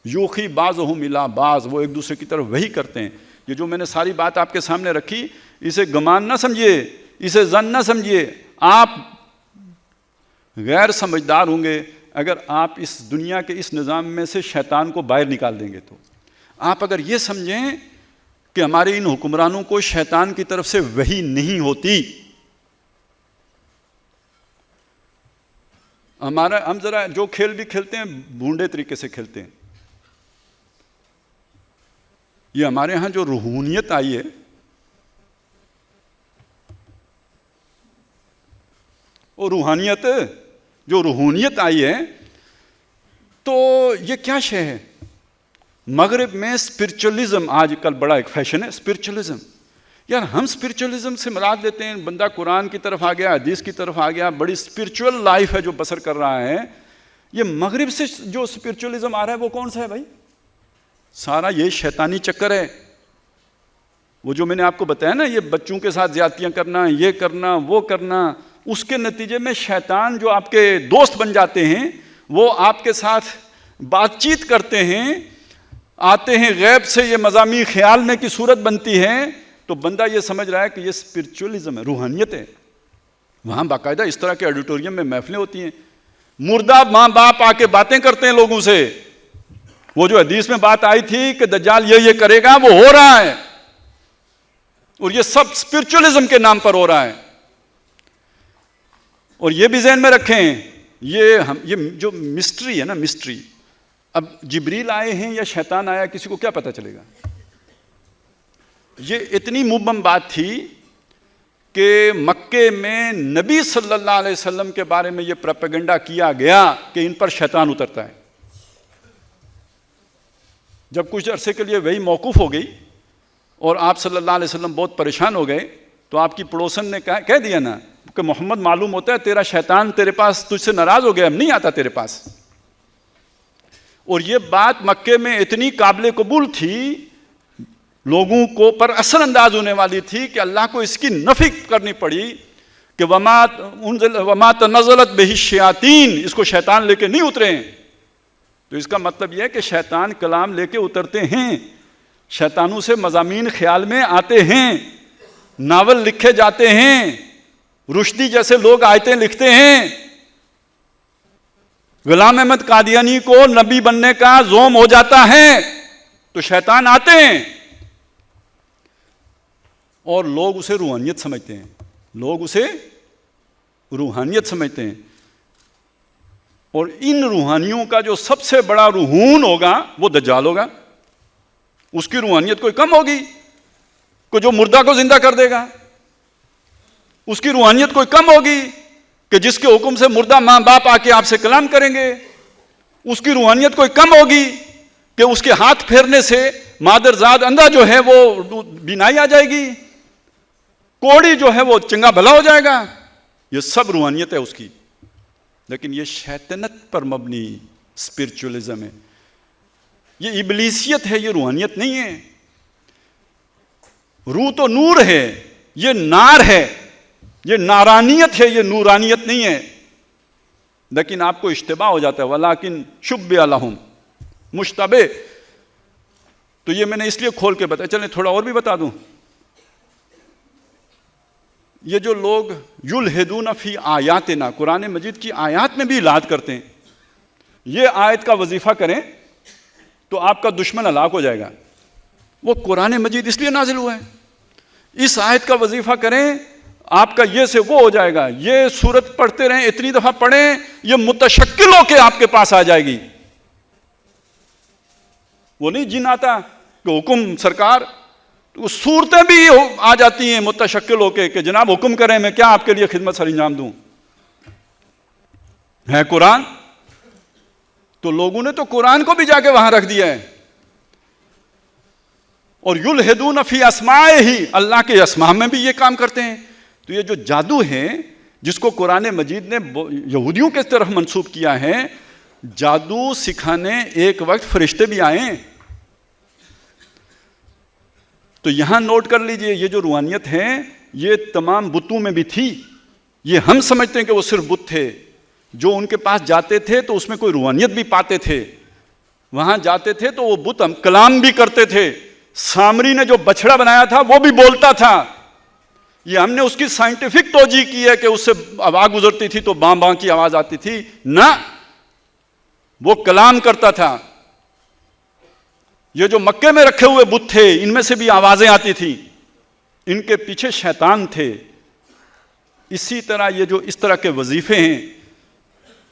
یوخی بعضهم الی بعض، وہ ایک دوسرے کی طرف وحی کرتے ہیں۔ یہ جو میں نے ساری بات آپ کے سامنے رکھی، اسے گمان نہ سمجھیے، اسے ظن نہ سمجھیے۔ آپ غیر سمجھدار ہوں گے اگر آپ اس دنیا کے اس نظام میں سے شیطان کو باہر نکال دیں گے۔ تو آپ اگر یہ سمجھیں کہ ہمارے ان حکمرانوں کو شیطان کی طرف سے وحی نہیں ہوتی، ہم ذرا جو کھیل بھی کھیلتے ہیں بھونڈے طریقے سے کھیلتے ہیں۔ یہ ہمارے ہاں جو روحانیت آئی ہے، وہ روحانیت آئی ہے، تو یہ کیا شے ہے؟ مغرب میں اسپرچولزم آج کل بڑا ایک فیشن ہے، اسپرچولزم۔ یار ہم اسپرچولزم سے مراد لیتے ہیں بندہ قرآن کی طرف آ گیا، حدیث کی طرف آ گیا، بڑی اسپرچول لائف ہے جو بسر کر رہا ہے۔ یہ مغرب سے جو اسپرچولزم آ رہا ہے وہ کون سا ہے بھائی؟ سارا یہ شیطانی چکر ہے۔ وہ جو میں نے آپ کو بتایا نا، یہ بچوں کے ساتھ زیادتیاں کرنا، یہ کرنا، وہ کرنا، اس کے نتیجے میں شیطان جو آپ کے دوست بن جاتے ہیں، وہ آپ کے ساتھ بات چیت کرتے ہیں، آتے ہیں غیب سے، یہ مضامین خیال کی صورت بنتی ہے، تو بندہ یہ سمجھ رہا ہے کہ یہ اسپرچولزم ہے، روحانیت ہے۔ وہاں باقاعدہ اس طرح کے آڈیٹوریم میں محفلیں ہوتی ہیں، مردہ ماں باپ آ کے باتیں کرتے ہیں لوگوں سے۔ وہ جو حدیث میں بات آئی تھی کہ دجال یہ کرے گا، وہ ہو رہا ہے، اور یہ سب اسپرچولزم کے نام پر ہو رہا ہے۔ اور یہ بھی ذہن میں رکھیں، یہ جو مسٹری ہے نا، مسٹری، اب جبریل آئے ہیں یا شیطان آیا، کسی کو کیا پتہ چلے گا؟ یہ اتنی مبہم بات تھی کہ مکے میں نبی صلی اللہ علیہ وسلم کے بارے میں یہ پروپیگنڈا کیا گیا کہ ان پر شیطان اترتا ہے۔ جب کچھ عرصے کے لیے وہی موقوف ہو گئی اور آپ صلی اللہ علیہ وسلم بہت پریشان ہو گئے، تو آپ کی پڑوسن نے کہہ دیا نا کہ محمد معلوم ہوتا ہے تیرا شیطان تیرے پاس تجھ سے ناراض ہو گیا، اب نہیں آتا تیرے پاس۔ اور یہ بات مکے میں اتنی قابل قبول تھی، لوگوں کو پر اثر انداز ہونے والی تھی کہ اللہ کو اس کی نفی کرنی پڑی کہ وما تنزلت بہ الشیاطین، اس کو شیطان لے کے نہیں اترے ہیں۔ تو اس کا مطلب یہ ہے کہ شیطان کلام لے کے اترتے ہیں، شیطانوں سے مضامین خیال میں آتے ہیں، ناول لکھے جاتے ہیں، رشدی جیسے لوگ آیتیں لکھتے ہیں۔ غلام احمد قادیانی کو نبی بننے کا زوم ہو جاتا ہے تو شیطان آتے ہیں، اور لوگ اسے روحانیت سمجھتے ہیں، اور ان روحانیوں کا جو سب سے بڑا روحون ہوگا وہ دجال ہوگا۔ اس کی روحانیت کوئی کم ہوگی کہ جو مردہ کو زندہ کر دے گا؟ اس کی روحانیت کوئی کم ہوگی کہ جس کے حکم سے مردہ ماں باپ آ کے آپ سے کلام کریں گے؟ اس کی روحانیت کوئی کم ہوگی کہ اس کے ہاتھ پھیرنے سے مادرزاد اندھا جو ہے وہ بینائی آ جائے گی، کوڑی جو ہے وہ چنگا بھلا ہو جائے گا؟ یہ سب روحانیت ہے اس کی، لیکن یہ شیطنت پر مبنی اسپرچولزم ہے، یہ ابلیسیت ہے، یہ روحانیت نہیں ہے۔ روح تو نور ہے، یہ نار ہے، یہ نارانیت ہے، یہ نورانیت نہیں ہے۔ لیکن آپ کو اشتباہ ہو جاتا ہے، ولیکن شبہ لہم مشتبہ۔ تو یہ میں نے اس لیے کھول کے بتایا، چلیں تھوڑا اور بھی بتا دوں۔ یہ جو لوگ یلحدون فی آیاتنا، قرآن مجید کی آیات میں بھی الحاد کرتے ہیں، یہ آیت کا وظیفہ کریں تو آپ کا دشمن ہلاک ہو جائے گا۔ وہ قرآن مجید اس لیے نازل ہوا ہے، اس آیت کا وظیفہ کریں آپ کا یہ سے وہ ہو جائے گا، یہ سورت پڑھتے رہیں، اتنی دفعہ پڑھیں، یہ متشکل ہو کے آپ کے پاس آ جائے گی۔ وہ نہیں جن آتا کہ حکم سرکار، وہ صورتیں بھی آ جاتی ہیں متشکل ہو کے کہ جناب حکم کریں، میں کیا آپ کے لیے خدمت سر انجام دوں؟ ہے قرآن، تو لوگوں نے تو قرآن کو بھی جا کے وہاں رکھ دیا ہے. اور یلحدون فی اسمائہ، اللہ کے اسماء میں بھی یہ کام کرتے ہیں. تو یہ جو جادو ہے جس کو قرآن مجید نے یہودیوں کے طرف منسوب کیا ہے، جادو سکھانے ایک وقت فرشتے بھی آئے ہیں. تو یہاں نوٹ کر لیجئے، یہ جو روحانیت ہے یہ تمام بتوں میں بھی تھی. یہ ہم سمجھتے ہیں کہ وہ صرف بت تھے، جو ان کے پاس جاتے تھے تو اس میں کوئی روحانیت بھی پاتے تھے. وہاں جاتے تھے تو وہ بت کلام بھی کرتے تھے. سامری نے جو بچڑا بنایا تھا وہ بھی بولتا تھا. یہ ہم نے اس کی سائنٹیفک توجیہ کی ہے کہ اس سے ہوا گزرتی تھی تو باں باں کی آواز آتی تھی. نہ، وہ کلام کرتا تھا. یہ جو مکے میں رکھے ہوئے بت تھے ان میں سے بھی آوازیں آتی تھیں، ان کے پیچھے شیطان تھے. اسی طرح یہ جو اس طرح کے وظیفے ہیں،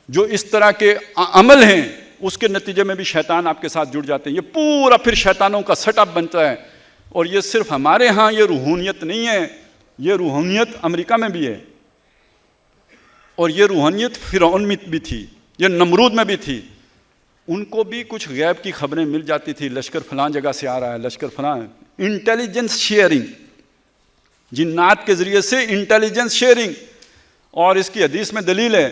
جو اس طرح کے عمل ہیں، اس کے نتیجے میں بھی شیطان آپ کے ساتھ جڑ جاتے ہیں. یہ پورا پھر شیطانوں کا سیٹ اپ بنتا ہے. اور یہ صرف ہمارے ہاں یہ روحانیت نہیں ہے، یہ روحانیت امریکہ میں بھی ہے، اور یہ روحانیت فرعون میں بھی تھی، یہ نمرود میں بھی تھی. ان کو بھی کچھ غیب کی خبریں مل جاتی تھی، لشکر فلاں جگہ سے آ رہا ہے، لشکر فلاں. انٹیلیجنس شیئرنگ، جنات کے ذریعے سے انٹیلیجنس شیئرنگ. اور اس کی حدیث میں دلیل ہے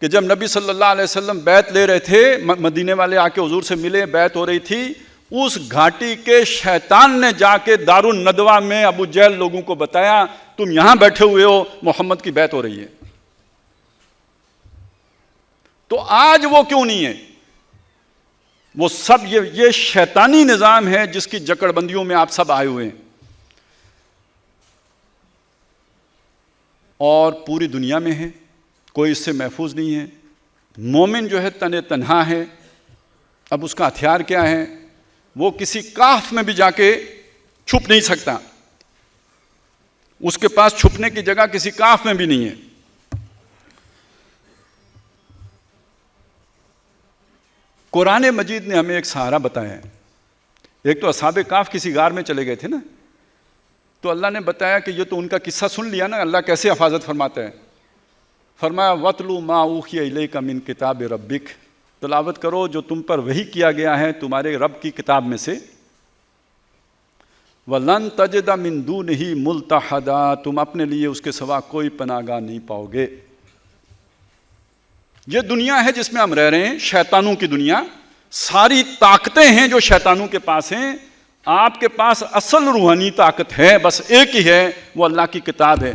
کہ جب نبی صلی اللہ علیہ وسلم بیعت لے رہے تھے، مدینے والے آ کے حضور سے ملے، بیعت ہو رہی تھی، اس گھاٹی کے شیطان نے جا کے دار الندوہ میں ابو جہل لوگوں کو بتایا تم یہاں بیٹھے ہوئے ہو، محمد کی بیعت ہو رہی ہے. تو آج وہ کیوں نہیں ہے؟ وہ سب یہ شیطانی نظام ہے جس کی جکڑ بندیوں میں آپ سب آئے ہوئے ہیں. اور پوری دنیا میں ہے، کوئی اس سے محفوظ نہیں ہے. مومن جو ہے تنہا ہے. اب اس کا ہتھیار کیا ہے؟ وہ کسی کاف میں بھی جا کے چھپ نہیں سکتا. اس کے پاس چھپنے کی جگہ کسی کاف میں بھی نہیں ہے. قرآن مجید نے ہمیں ایک سہارا بتایا ہے. ایک تو اصحاب کاف کسی غار میں چلے گئے تھے نا، تو اللہ نے بتایا کہ یہ تو ان کا قصہ سن لیا نا، اللہ کیسے حفاظت فرماتا ہے. فرمایا وَاتْلُوا مَا أُوحِيَ إِلَيْكَ مِن کتاب ربک، تلاوت کرو جو تم پر وحی کیا گیا ہے تمہارے رب کی کتاب میں سے. وَلَن تَجِدَ مِن دُونِهِ مُلْتَحَدًا، تم اپنے لیے اس کے سوا کوئی پناہ گاہ نہیں پاؤ گے. یہ دنیا ہے جس میں ہم رہ رہے ہیں، شیطانوں کی دنیا. ساری طاقتیں ہیں جو شیطانوں کے پاس ہیں. آپ کے پاس اصل روحانی طاقت ہے، بس ایک ہی ہے، وہ اللہ کی کتاب ہے.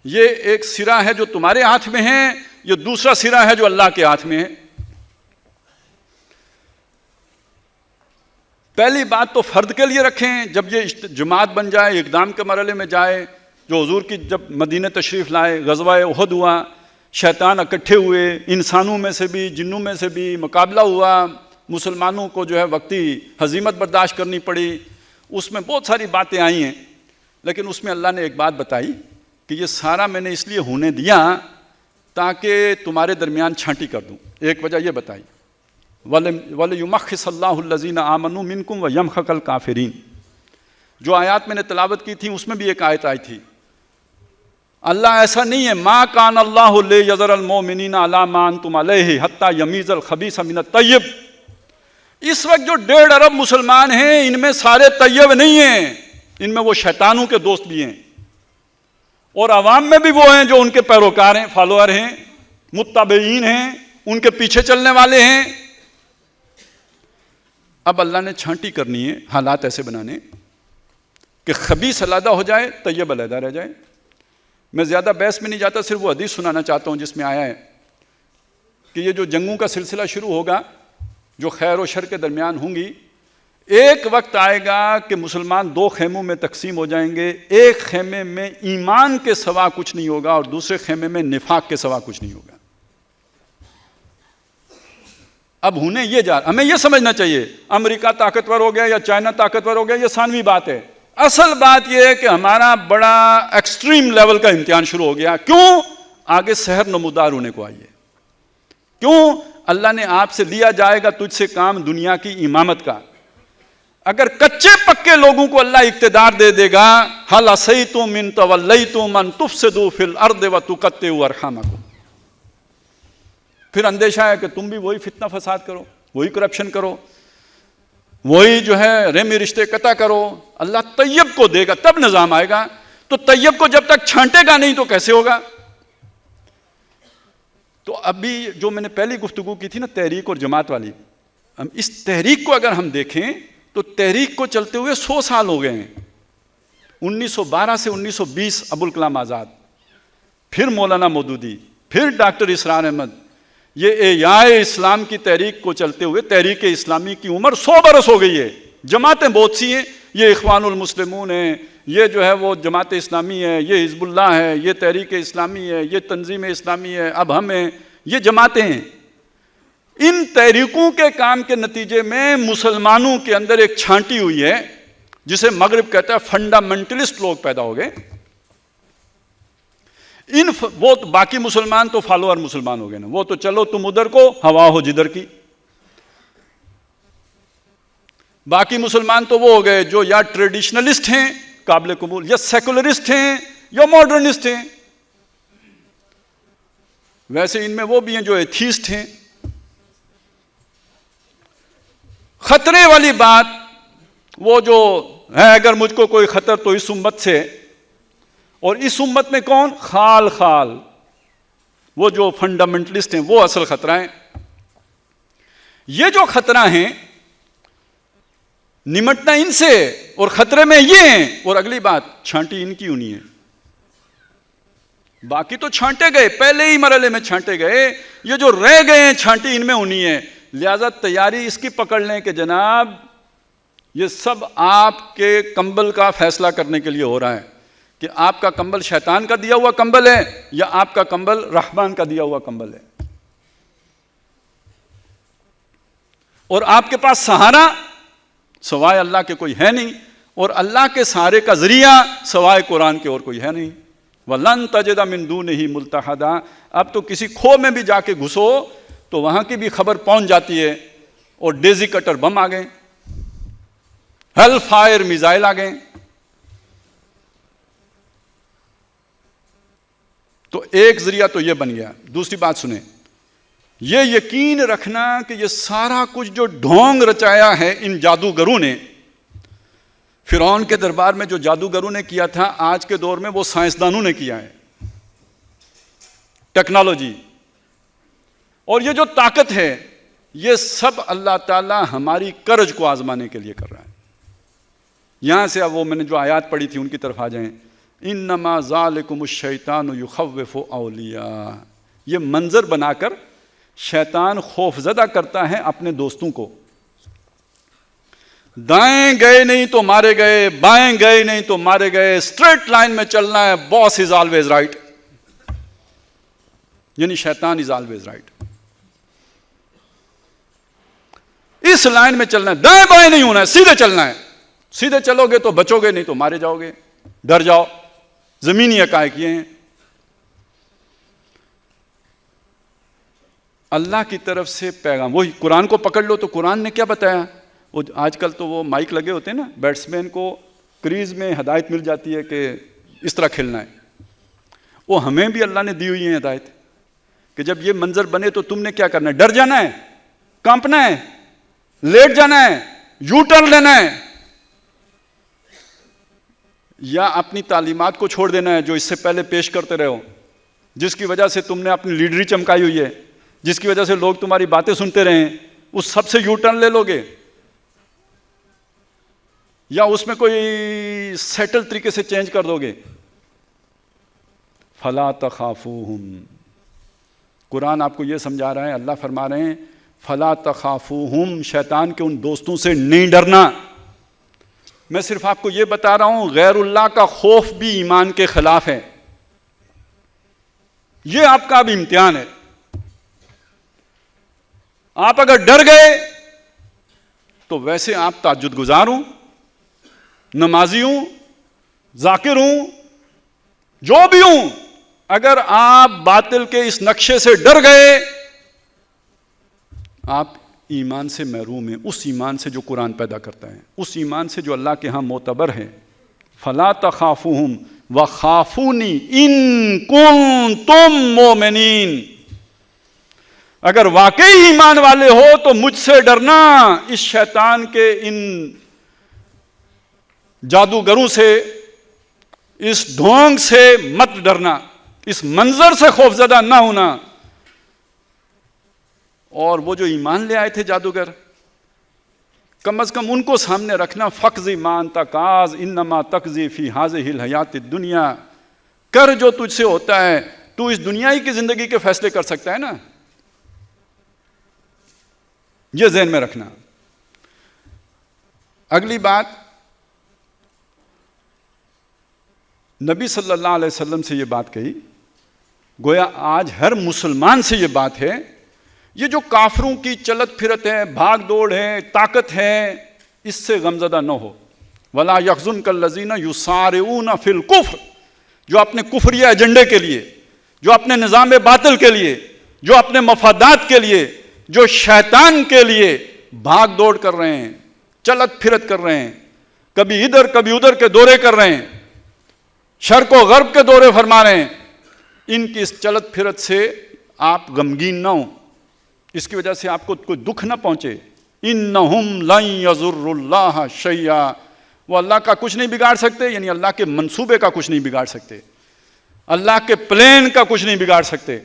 یہ ایک سرا ہے جو تمہارے ہاتھ میں ہے، یہ دوسرا سرا ہے جو اللہ کے ہاتھ میں ہے. پہلی بات تو فرد کے لیے رکھیں. جب یہ جماعت بن جائے، اقدام کے مرحلے میں جائے، جو حضور کی جب مدینہ تشریف لائے، غزوہ احد ہوا، شیطان اکٹھے ہوئے، انسانوں میں سے بھی جنوں میں سے بھی مقابلہ ہوا، مسلمانوں کو جو ہے وقتی ہزیمت برداشت کرنی پڑی. اس میں بہت ساری باتیں آئی ہیں، لیکن اس میں اللہ نے ایک بات بتائی کہ یہ سارا میں نے اس لیے ہونے دیا تاکہ تمہارے درمیان چھانٹی کر دوں. ایک وجہ یہ بتائی وَلِيُمَحِّصَ اللَّهُ الَّذِينَ آمَنُوا مِنكُمْ وَيَمْحَقَ الْكَافِرِينَ. جو آیات میں نے تلاوت کی تھی اس میں بھی ایک آیت آئی تھی. اللہ ایسا نہیں ہے، ما کان اللہ لیذر المؤمنین علی ما انتم علیہ حتی یمیز الخبیث من الطیب. اس وقت جو 1.5 ارب مسلمان ہیں ان میں سارے طیب نہیں ہیں، ان میں وہ شیطانوں کے دوست بھی ہیں، اور عوام میں بھی وہ ہیں جو ان کے پیروکار ہیں، فالوور ہیں، متبعین ہیں، ان کے پیچھے چلنے والے ہیں. اب اللہ نے چھانٹی کرنی ہے، حالات ایسے بنانے کہ خبیث علیحدہ ہو جائے، طیب علیحدہ رہ جائے. میں زیادہ بحث میں نہیں جاتا، صرف وہ حدیث سنانا چاہتا ہوں جس میں آیا ہے کہ یہ جو جنگوں کا سلسلہ شروع ہوگا جو خیر و شر کے درمیان ہوں گی، ایک وقت آئے گا کہ مسلمان 2 خیموں میں تقسیم ہو جائیں گے. ایک خیمے میں ایمان کے سوا کچھ نہیں ہوگا اور دوسرے خیمے میں نفاق کے سوا کچھ نہیں ہوگا. اب ہونے یہ ہمیں یہ سمجھنا چاہیے امریکہ طاقتور ہو گیا یا چائنا طاقتور ہو گیا، یہ ثانوی بات ہے. اصل بات یہ ہے کہ ہمارا بڑا ایکسٹریم لیول کا امتحان شروع ہو گیا. کیوں؟ آگے سحر نمودار ہونے کو آئیے. کیوں؟ اللہ نے آپ سے لیا جائے گا تجھ سے کام دنیا کی امامت کا. اگر کچے پکے لوگوں کو اللہ اقتدار دے دے گا، هل عصیتم ان تولیتم ان تفسدوا فی الارض وتقطعوا ارحامکم، پھر اندیشہ ہے کہ تم بھی وہی فتنہ فساد کرو. وہی کرپشن کرو, وہی جو ہے رحمی رشتے قطع کرو. اللہ طیب کو دے گا تب نظام آئے گا. تو طیب کو جب تک چھانٹے گا نہیں تو کیسے ہوگا؟ تو ابھی جو میں نے پہلی گفتگو کی تھی نا تحریک اور جماعت والی, ہم اس تحریک کو اگر ہم دیکھیں تو تحریک کو چلتے ہوئے 100 سال ہو گئے ہیں. 1912 سے 1920 ابوالکلام آزاد, پھر مولانا مودودی, پھر ڈاکٹر اسرار احمد. یہ احیاء اسلام کی تحریک کو چلتے ہوئے تحریک اسلامی کی عمر 100 برس ہو گئی ہے. جماعتیں بہت سی ہیں, یہ اخوان المسلمون ہیں, یہ جو ہے وہ جماعت اسلامی ہے, یہ حزب اللہ ہے, یہ تحریک اسلامی ہے, یہ تنظیم اسلامی ہے, اب ہم ہیں, یہ جماعتیں ہیں. ان تحریکوں کے کام کے نتیجے میں مسلمانوں کے اندر ایک چھانٹی ہوئی ہے جسے مغرب کہتا ہے فنڈامنٹلسٹ لوگ پیدا ہو گئے. وہ باقی مسلمان تو فالوور مسلمان ہو گئے نا, وہ تو چلو تم ادھر کو ہوا ہو جدھر کی. باقی مسلمان تو وہ ہو گئے جو یا ٹریڈیشنلسٹ ہیں قابل قبول, یا سیکولرسٹ ہیں, یا ماڈرنسٹ ہیں. ویسے ان میں وہ بھی ہیں جو ایتھیسٹ ہیں. خطرے والی بات وہ جو ہے, اگر مجھ کو کوئی خطر تو اس امت سے, اور اس امت میں کون؟ خال خال, وہ جو فنڈامنٹلسٹ ہیں وہ اصل خطرہ ہیں. یہ جو خطرہ ہیں نمٹنا ان سے, اور خطرے میں یہ ہیں. اور اگلی بات, چھانٹی ان کی ہونی ہے. باقی تو چھانٹے گئے, پہلے ہی مرحلے میں چھانٹے گئے, یہ جو رہ گئے ہیں چھانٹی ان میں ہونی ہے. لہذا تیاری اس کی پکڑ لیں کہ جناب یہ سب آپ کے کمبل کا فیصلہ کرنے کے لیے ہو رہا ہے کہ آپ کا کمبل شیطان کا دیا ہوا کمبل ہے یا آپ کا کمبل رحمان کا دیا ہوا کمبل ہے. اور آپ کے پاس سہارا سوائے اللہ کے کوئی ہے نہیں, اور اللہ کے سہارے کا ذریعہ سوائے قرآن کے اور کوئی ہے نہیں. وَلَن تَجِدَ مِن دُونِهِ مُلْتَحَدًا. اب تو کسی کھو میں بھی جا کے گھسو تو وہاں کی بھی خبر پہنچ جاتی ہے, اور ڈیزی کٹر بم آ گئے, ہیل فائر میزائل آ گئے. تو ایک ذریعہ تو یہ بن گیا. دوسری بات سنیں, یہ یقین رکھنا کہ یہ سارا کچھ جو ڈھونگ رچایا ہے ان جادوگروں نے, فرعون کے دربار میں جو جادوگروں نے کیا تھا, آج کے دور میں وہ سائنسدانوں نے کیا ہے. ٹیکنالوجی اور یہ جو طاقت ہے, یہ سب اللہ تعالیٰ ہماری کرج کو آزمانے کے لیے کر رہا ہے. یہاں سے اب وہ میں نے جو آیات پڑھی تھی ان کی طرف آ جائیں. انما ذالکم الشیطان یخوف اولیاء. یہ منظر بنا کر شیطان خوف زدہ کرتا ہے اپنے دوستوں کو. دائیں گئے نہیں تو مارے گئے, بائیں گئے نہیں تو مارے گئے, اسٹریٹ لائن میں چلنا ہے, باس از آلویز رائٹ. یعنی شیطان از آلویز رائٹ. اس لائن میں چلنا ہے, دائیں بائیں نہیں ہونا ہے, سیدھے چلنا ہے. سیدھے چلو گے تو بچو گے, نہیں تو مارے جاؤ گے. ڈر جاؤ. زمینی حقائق یہ ہیں. اللہ کی طرف سے پیغام, وہی قرآن کو پکڑ لو تو قرآن نے کیا بتایا. وہ آج کل تو وہ مائک لگے ہوتے ہیں نا, بیٹسمین کو کریز میں ہدایت مل جاتی ہے کہ اس طرح کھیلنا ہے. وہ ہمیں بھی اللہ نے دی ہوئی ہے ہدایت کہ جب یہ منظر بنے تو تم نے کیا کرنا ہے. ڈر جانا ہے, کانپنا ہے, لیٹ جانا ہے, یو ٹرن لینا ہے, یا اپنی تعلیمات کو چھوڑ دینا ہے جو اس سے پہلے پیش کرتے رہے ہو, جس کی وجہ سے تم نے اپنی لیڈری چمکائی ہوئی ہے, جس کی وجہ سے لوگ تمہاری باتیں سنتے رہے ہیں. اس سب سے یو ٹرن لے لو گے, یا اس میں کوئی سیٹل طریقے سے چینج کر دو گے. فلا تخافوہم. قرآن آپ کو یہ سمجھا رہا ہے, اللہ فرما رہے ہیں فلا تخافوہم, شیطان کے ان دوستوں سے نہیں ڈرنا. میں صرف آپ کو یہ بتا رہا ہوں غیر اللہ کا خوف بھی ایمان کے خلاف ہے. یہ آپ کا اب امتحان ہے. آپ اگر ڈر گئے تو ویسے آپ تہجد گزار ہوں, نمازی ہوں, ذاکر ہوں, جو بھی ہوں, اگر آپ باطل کے اس نقشے سے ڈر گئے آپ ایمان سے محروم ہیں. اس ایمان سے جو قرآن پیدا کرتا ہے, اس ایمان سے جو اللہ کے ہاں معتبر ہے. فلا تخافوہم وخافونی ان کنتم مؤمنین. اگر واقعی ایمان والے ہو تو مجھ سے ڈرنا، اس شیطان کے ان جادوگروں سے، اس ڈھونگ سے مت ڈرنا، اس منظر سے خوفزدہ نہ ہونا۔ اور وہ جو ایمان لے آئے تھے جادوگر، کم از کم ان کو سامنے رکھنا، فقضی مان تقاض انما تقضی فی ہذہ الحیات الدنیا، کر جو تجھ سے ہوتا ہے، تو اس دنیائی کی زندگی کے فیصلے کر سکتا ہے نا، یہ ذہن میں رکھنا۔ اگلی بات، نبی صلی اللہ علیہ وسلم سے یہ بات کہی، گویا آج ہر مسلمان سے یہ بات ہے، یہ جو کافروں کی چلت پھرت ہے، بھاگ دوڑ ہے، طاقت ہے، اس سے غمزدہ نہ ہو۔ وَلَا يَحْزُنْكَ الَّذِينَ يُسَارِعُونَ فِي الْكُفْرِ، جو اپنے کفریہ ایجنڈے کے لیے، جو اپنے نظام باطل کے لیے، جو اپنے مفادات کے لیے، جو شیطان کے لیے بھاگ دوڑ کر رہے ہیں، چلت پھرت کر رہے ہیں، کبھی ادھر کبھی ادھر کے دورے کر رہے ہیں، شرق و غرب کے دورے فرما رہے ہیں، ان کی اس چلت پھرت سے آپ غمگین نہ ہوں، اس کی وجہ سے آپ کو کوئی دکھ نہ پہنچے۔ انہم لن یضروا اللہ شیئا، وہ اللہ کا کچھ نہیں بگاڑ سکتے، یعنی اللہ کے منصوبے کا کچھ نہیں بگاڑ سکتے، اللہ کے پلان کا کچھ نہیں بگاڑ سکتے۔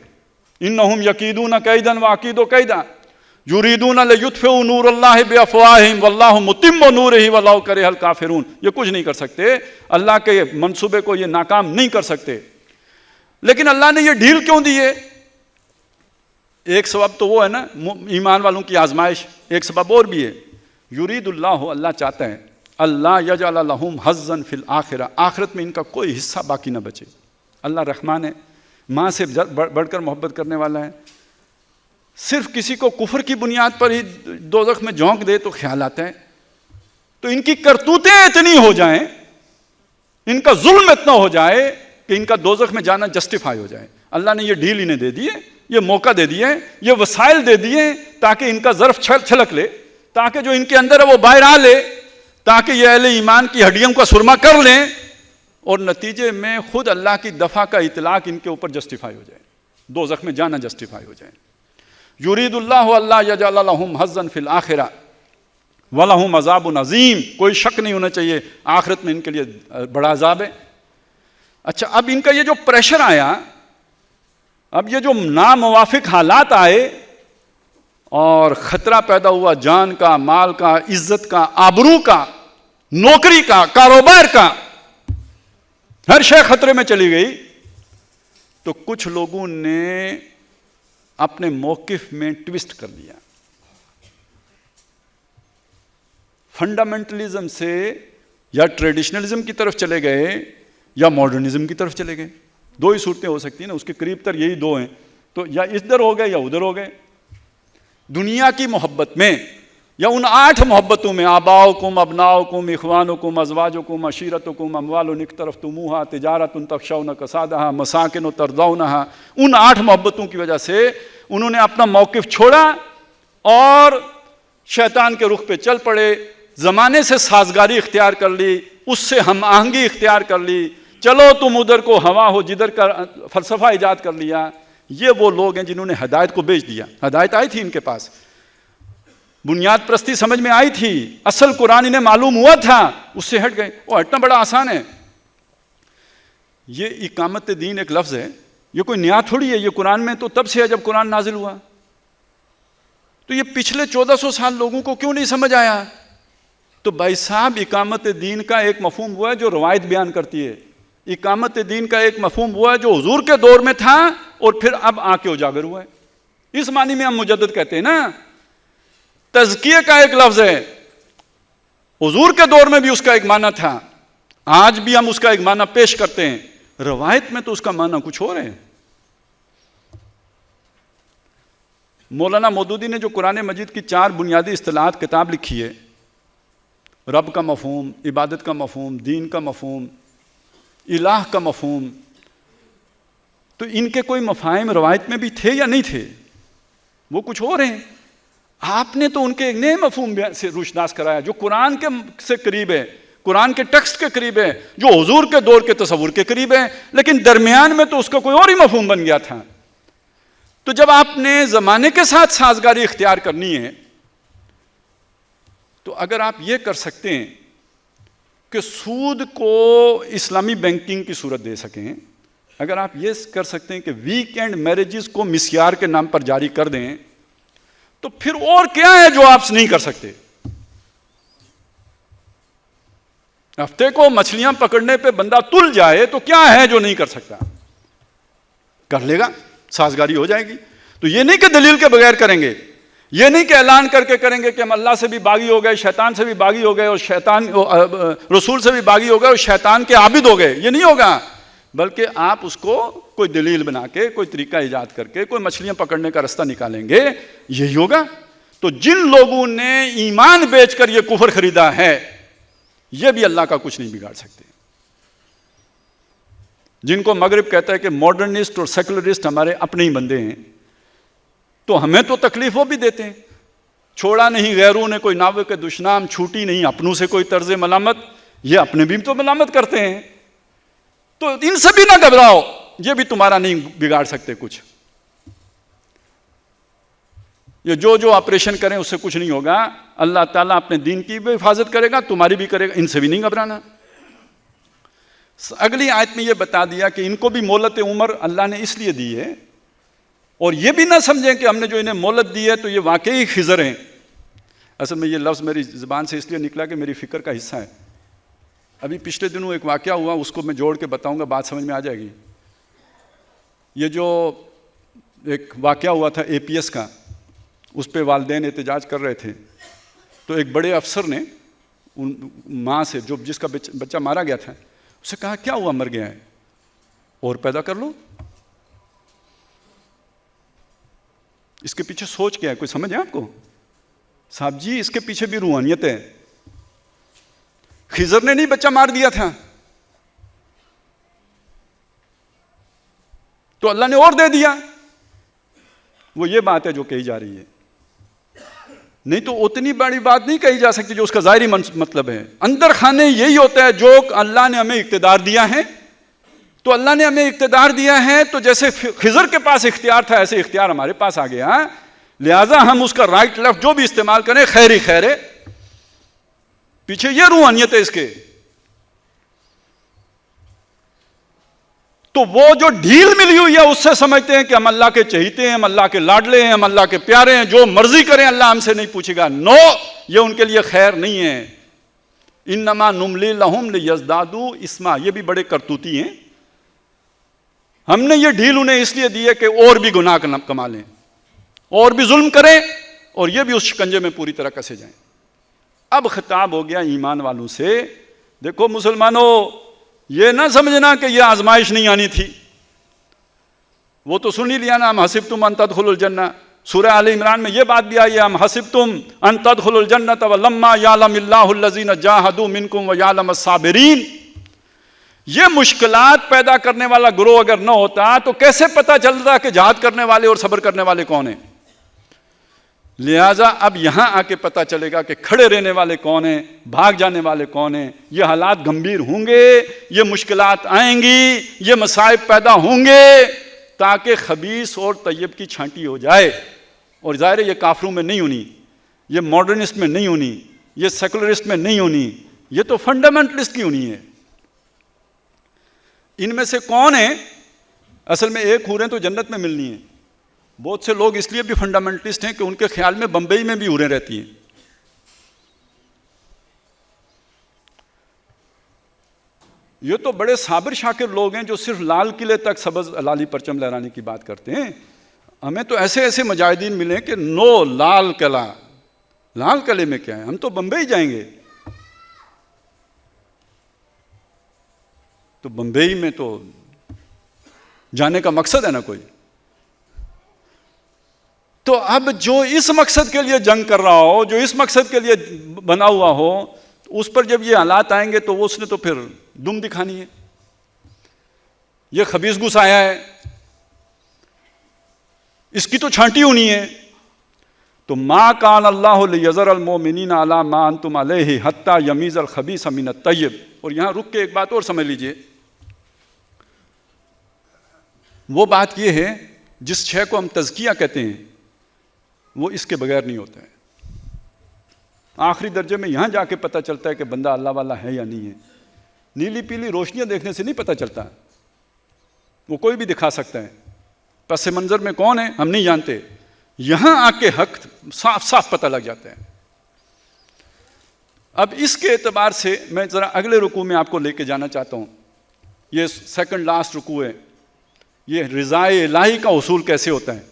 انہم یکیدون کیدا واکید کیدا یریدون لیطفئوا نور اللہ بافواہہم واللہ متم نورہ ولو کرہ الکافرون، یہ کچھ نہیں کر سکتے، اللہ کے منصوبے کو یہ ناکام نہیں کر سکتے۔ لیکن اللہ نے یہ ڈھیل کیوں دی ہے؟ ایک سبب تو وہ ہے نا ایمان والوں کی آزمائش، ایک سبب اور بھی ہے، یرید اللہ، اللہ چاہتا ہے، اللہ یجعل لہم حظا فی الآخرہ، آخرت میں ان کا کوئی حصہ باقی نہ بچے۔ اللہ رحمان ہے، ماں سے بڑھ کر محبت کرنے والا ہے، صرف کسی کو کفر کی بنیاد پر ہی دوزخ میں جھونک دے تو خیال آتا ہے، تو ان کی کرتوتیں اتنی ہو جائیں، ان کا ظلم اتنا ہو جائے کہ ان کا دوزخ میں جانا جسٹیفائی ہو جائے۔ اللہ نے یہ ڈھیل انہیں دے دیے، یہ موقع دے دیے، یہ وسائل دے دیے تاکہ ان کا ظرف چھلک لے، تاکہ جو ان کے اندر ہے وہ باہر آ لے، تاکہ یہ اہل ایمان کی ہڈیوں کا سرما کر لیں، اور نتیجے میں خود اللہ کی دفع کا اطلاق ان کے اوپر جسٹیفائی ہو جائے، دوزخ میں جانا جسٹیفائی ہو جائے۔ یرید اللہ اللہ یجعل لہم حظا فی الآخرہ ولہم عذاب عظیم، کوئی شک نہیں ہونا چاہیے آخرت میں ان کے لیے بڑا عذاب ہے۔ اچھا، اب ان کا یہ جو پریشر آیا، اب یہ جو ناموافق حالات آئے اور خطرہ پیدا ہوا جان کا، مال کا، عزت کا، آبرو کا، نوکری کا، کاروبار کا، ہر شے خطرے میں چلی گئی، تو کچھ لوگوں نے اپنے موقف میں ٹویسٹ کر دیا، فنڈامنٹلزم سے یا ٹریڈیشنلزم کی طرف چلے گئے یا ماڈرنزم کی طرف چلے گئے۔ دو ہی صورتیں ہو سکتی ہیں نا، اس کے قریب تر یہی دو ہیں، تو یا ادھر ہو گئے یا ادھر ہو گئے۔ دنیا کی محبت میں یا ان 8 محبتوں میں، آباؤکم ابناؤکم اخوانکم ازواجکم عشیرتکم اموال اقترفتموہا تجارت تخشون کسادہا مساکن ترضونہا، ان 8 محبتوں کی وجہ سے انہوں نے اپنا موقف چھوڑا اور شیطان کے رخ پہ چل پڑے، زمانے سے سازگاری اختیار کر لی، اس سے ہم آہنگی اختیار کر لی، چلو تم ادھر کو ہوا ہو جدھر کا فلسفہ ایجاد کر لیا۔ یہ وہ لوگ ہیں جنہوں نے ہدایت کو بیچ دیا۔ ہدایت آئی تھی ان کے پاس، بنیاد پرستی سمجھ میں آئی تھی، اصل قرآن انہیں معلوم ہوا تھا، اس سے ہٹ گئے۔ وہ ہٹنا بڑا آسان ہے۔ یہ اقامت دین ایک لفظ ہے، یہ کوئی نیا تھوڑی ہے، یہ قرآن میں تو تب سے ہے جب قرآن نازل ہوا۔ تو یہ پچھلے 1400 سال لوگوں کو کیوں نہیں سمجھ آیا؟ تو بھائی صاحب، اقامت دین کا ایک مفہوم ہوا ہے جو روایت بیان کرتی ہے، اقامت دین کا ایک مفہوم ہوا ہے جو حضور کے دور میں تھا اور پھر اب آ کے اجاگر ہوا ہے۔ اس معنی میں ہم مجدد کہتے ہیں نا۔ تزکیہ کا ایک لفظ ہے، حضور کے دور میں بھی اس کا ایک معنی تھا، آج بھی ہم اس کا ایک معنی پیش کرتے ہیں، روایت میں تو اس کا معنی کچھ اور ہے۔ مولانا مودودی نے جو قرآن مجید کی 4 بنیادی اصطلاحات کتاب لکھی ہے، رب کا مفہوم، عبادت کا مفہوم، دین کا مفہوم، الہ کا مفہوم، تو ان کے کوئی مفاہیم روایت میں بھی تھے یا نہیں تھے؟ وہ کچھ اور ہیں۔ آپ نے تو ان کے ایک نئے مفہوم سے روشناس کرایا جو قرآن کے سے قریب ہے، قرآن کے ٹیکسٹ کے قریب ہے، جو حضور کے دور کے تصور کے قریب ہے، لیکن درمیان میں تو اس کا کوئی اور ہی مفہوم بن گیا تھا۔ تو جب آپ نے زمانے کے ساتھ سازگاری اختیار کرنی ہے تو اگر آپ یہ کر سکتے ہیں کہ سود کو اسلامی بینکنگ کی صورت دے سکیں، اگر آپ یہ کر سکتے ہیں کہ ویک اینڈ میرجز کو مسیار کے نام پر جاری کر دیں، تو پھر اور کیا ہے جو آپ نہیں کر سکتے؟ ہفتے کو مچھلیاں پکڑنے پہ بندہ تل جائے تو کیا ہے جو نہیں کر سکتا؟ کر لے گا، سازگاری ہو جائے گی۔ تو یہ نہیں کہ دلیل کے بغیر کریں گے، یہ نہیں کہ اعلان کر کے کریں گے کہ ہم اللہ سے بھی باغی ہو گئے، شیطان سے بھی باغی ہو گئے، اور شیطان رسول سے بھی باغی ہو گئے اور شیطان کے عابد ہو گئے، یہ نہیں ہوگا، بلکہ آپ اس کو کوئی دلیل بنا کے، کوئی طریقہ ایجاد کر کے، کوئی مچھلیاں پکڑنے کا راستہ نکالیں گے، یہی ہوگا۔ تو جن لوگوں نے ایمان بیچ کر یہ کفر خریدا ہے، یہ بھی اللہ کا کچھ نہیں بگاڑ سکتے۔ جن کو مغرب کہتا ہے کہ ماڈرنسٹ اور سیکولرسٹ ہمارے اپنے ہی بندے ہیں، تو ہمیں تو تکلیف وہ بھی دیتے ہیں۔ چھوڑا نہیں غیروں نے کوئی ناوے کے دشنام، چھوٹی نہیں اپنوں سے کوئی طرز ملامت، یہ اپنے بھی تو ملامت کرتے ہیں۔ تو ان سے بھی نہ گھبراؤ، یہ بھی تمہارا نہیں بگاڑ سکتے کچھ۔ یہ جو آپریشن کریں اس سے کچھ نہیں ہوگا، اللہ تعالیٰ اپنے دین کی بھی حفاظت کرے گا، تمہاری بھی کرے گا، ان سے بھی نہیں گھبرانا۔ اگلی آیت میں یہ بتا دیا کہ ان کو بھی مہلت عمر اللہ نے اس لیے دی ہے، اور یہ بھی نہ سمجھیں کہ ہم نے جو انہیں مہلت دی ہے تو یہ واقعی خضر ہیں۔ اصل میں یہ لفظ میری زبان سے اس لیے نکلا کہ میری فکر کا حصہ ہے۔ ابھی پچھلے دنوں ایک واقعہ ہوا، اس کو میں جوڑ کے بتاؤں گا، بات سمجھ میں آ جائے گی۔ یہ جو ایک واقعہ ہوا تھا APS کا، اس پہ والدین احتجاج کر رہے تھے، تو ایک بڑے افسر نے ان ماں سے، جس کا بچہ مارا گیا تھا، اسے کہا کیا ہوا، مر گیا ہے، اور پیدا کر لو۔ اس کے پیچھے سوچ کیا ہے، کوئی سمجھ ہے آپ کو؟ صاحب جی اس کے پیچھے بھی روحانیت ہے۔ خضر نے نہیں بچہ مار دیا تھا، تو اللہ نے اور دے دیا۔ وہ یہ بات ہے جو کہی جا رہی ہے، نہیں تو اتنی بڑی بات نہیں کہی جا سکتی جو اس کا ظاہری مطلب ہے۔ اندر خانے یہی ہوتا ہے، جو اللہ نے ہمیں اقتدار دیا ہے، تو اللہ نے ہمیں اقتدار دیا ہے، تو جیسے خضر کے پاس اختیار تھا ایسے اختیار ہمارے پاس آ گیا، لہٰذا ہم اس کا رائٹ لیفٹ جو بھی استعمال کریں خیر ہی خیر ہے۔ پیچھے یہ روحانیت ہے اس کے۔ تو وہ جو ڈھیل ملی ہوئی ہے اس سے سمجھتے ہیں کہ ہم اللہ کے چہیتے ہیں، ہم اللہ کے لاڈلے ہیں، ہم اللہ کے پیارے ہیں، جو مرضی کریں اللہ ہم سے نہیں پوچھے گا۔ نو، یہ ان کے لیے خیر نہیں ہے۔ انما نملی لہم لیزدادوا اثما، یہ بھی بڑے کرتوتی ہیں۔ ہم نے یہ ڈھیل انہیں اس لیے دی ہے کہ اور بھی گناہ کما لیں، اور بھی ظلم کریں، اور یہ بھی اس شکنجے میں پوری طرح کسے جائیں۔ اب خطاب ہو گیا ایمان والوں سے، دیکھو مسلمانوں، یہ نہ سمجھنا کہ یہ آزمائش نہیں آنی تھی، وہ تو سن ہی لیا نا، ہم حسبتم ان تدخلوا الجنہ، سورہ آل عمران میں یہ بات بھی آئی ہے، ہم حسبتم ان تدخلوا الجنہ ولما یعلم اللہ الذین جاہدوا منکم ویعلم الصابرین۔ یہ مشکلات پیدا کرنے والا گروہ اگر نہ ہوتا تو کیسے پتہ چلتا کہ جہاد کرنے والے اور صبر کرنے والے کون ہیں؟ لہٰذا اب یہاں آ کے پتہ چلے گا کہ کھڑے رہنے والے کون ہیں، بھاگ جانے والے کون ہیں۔ یہ حالات گمبھیر ہوں گے، یہ مشکلات آئیں گی، یہ مصائب پیدا ہوں گے، تاکہ خبیث اور طیب کی چھانٹی ہو جائے۔ اور ظاہر ہے یہ کافروں میں نہیں ہونی، یہ ماڈرنسٹ میں نہیں ہونی، یہ سیکولرسٹ میں نہیں ہونی، یہ تو فنڈامنٹلسٹ کی ہونی ہے۔ ان میں سے کون ہیں؟ اصل میں ایک حوریں تو جنت میں ملنی ہیں۔ بہت سے لوگ اس لیے بھی فنڈامنٹلسٹ ہیں کہ ان کے خیال میں بمبئی میں بھی حوریں رہتی ہیں۔ یہ تو بڑے صابر شاکر لوگ ہیں جو صرف لال قلعے تک سبز لالی پرچم لہرانے کی بات کرتے ہیں۔ ہمیں تو ایسے ایسے مجاہدین ملے کہ نو لال قلعہ، لال قلعے میں کیا ہے، ہم تو بمبئی جائیں گے۔ تو بمبئی میں تو جانے کا مقصد ہے نا کوئی۔ تو اب جو اس مقصد کے لیے جنگ کر رہا ہو، جو اس مقصد کے لیے بنا ہوا ہو، اس پر جب یہ حالات آئیں گے تو اس نے تو پھر دم دکھانی ہے۔ یہ خبیث گھس آیا ہے، اس کی تو چھانٹی ہونی ہے۔ تو ما کان اللہ لیذر المؤمنین علی ما انتم علیہ حتی یمیز الخبیث من الطیب۔ اور یہاں رک کے ایک بات اور سمجھ لیجئے، وہ بات یہ ہے جس شے کو ہم تزکیہ کہتے ہیں وہ اس کے بغیر نہیں ہوتا ہے. آخری درجے میں یہاں جا کے پتہ چلتا ہے کہ بندہ اللہ والا ہے یا نہیں ہے. نیلی پیلی روشنیاں دیکھنے سے نہیں پتہ چلتا, وہ کوئی بھی دکھا سکتا ہے. پس منظر میں کون ہے ہم نہیں جانتے, یہاں آ کے حق صاف صاف پتہ لگ جاتا ہے. اب اس کے اعتبار سے میں ذرا اگلے رکوع میں آپ کو لے کے جانا چاہتا ہوں. یہ سیکنڈ لاسٹ رکوع ہے. یہ رضائے الہی کا حصول کیسے ہوتا ہے.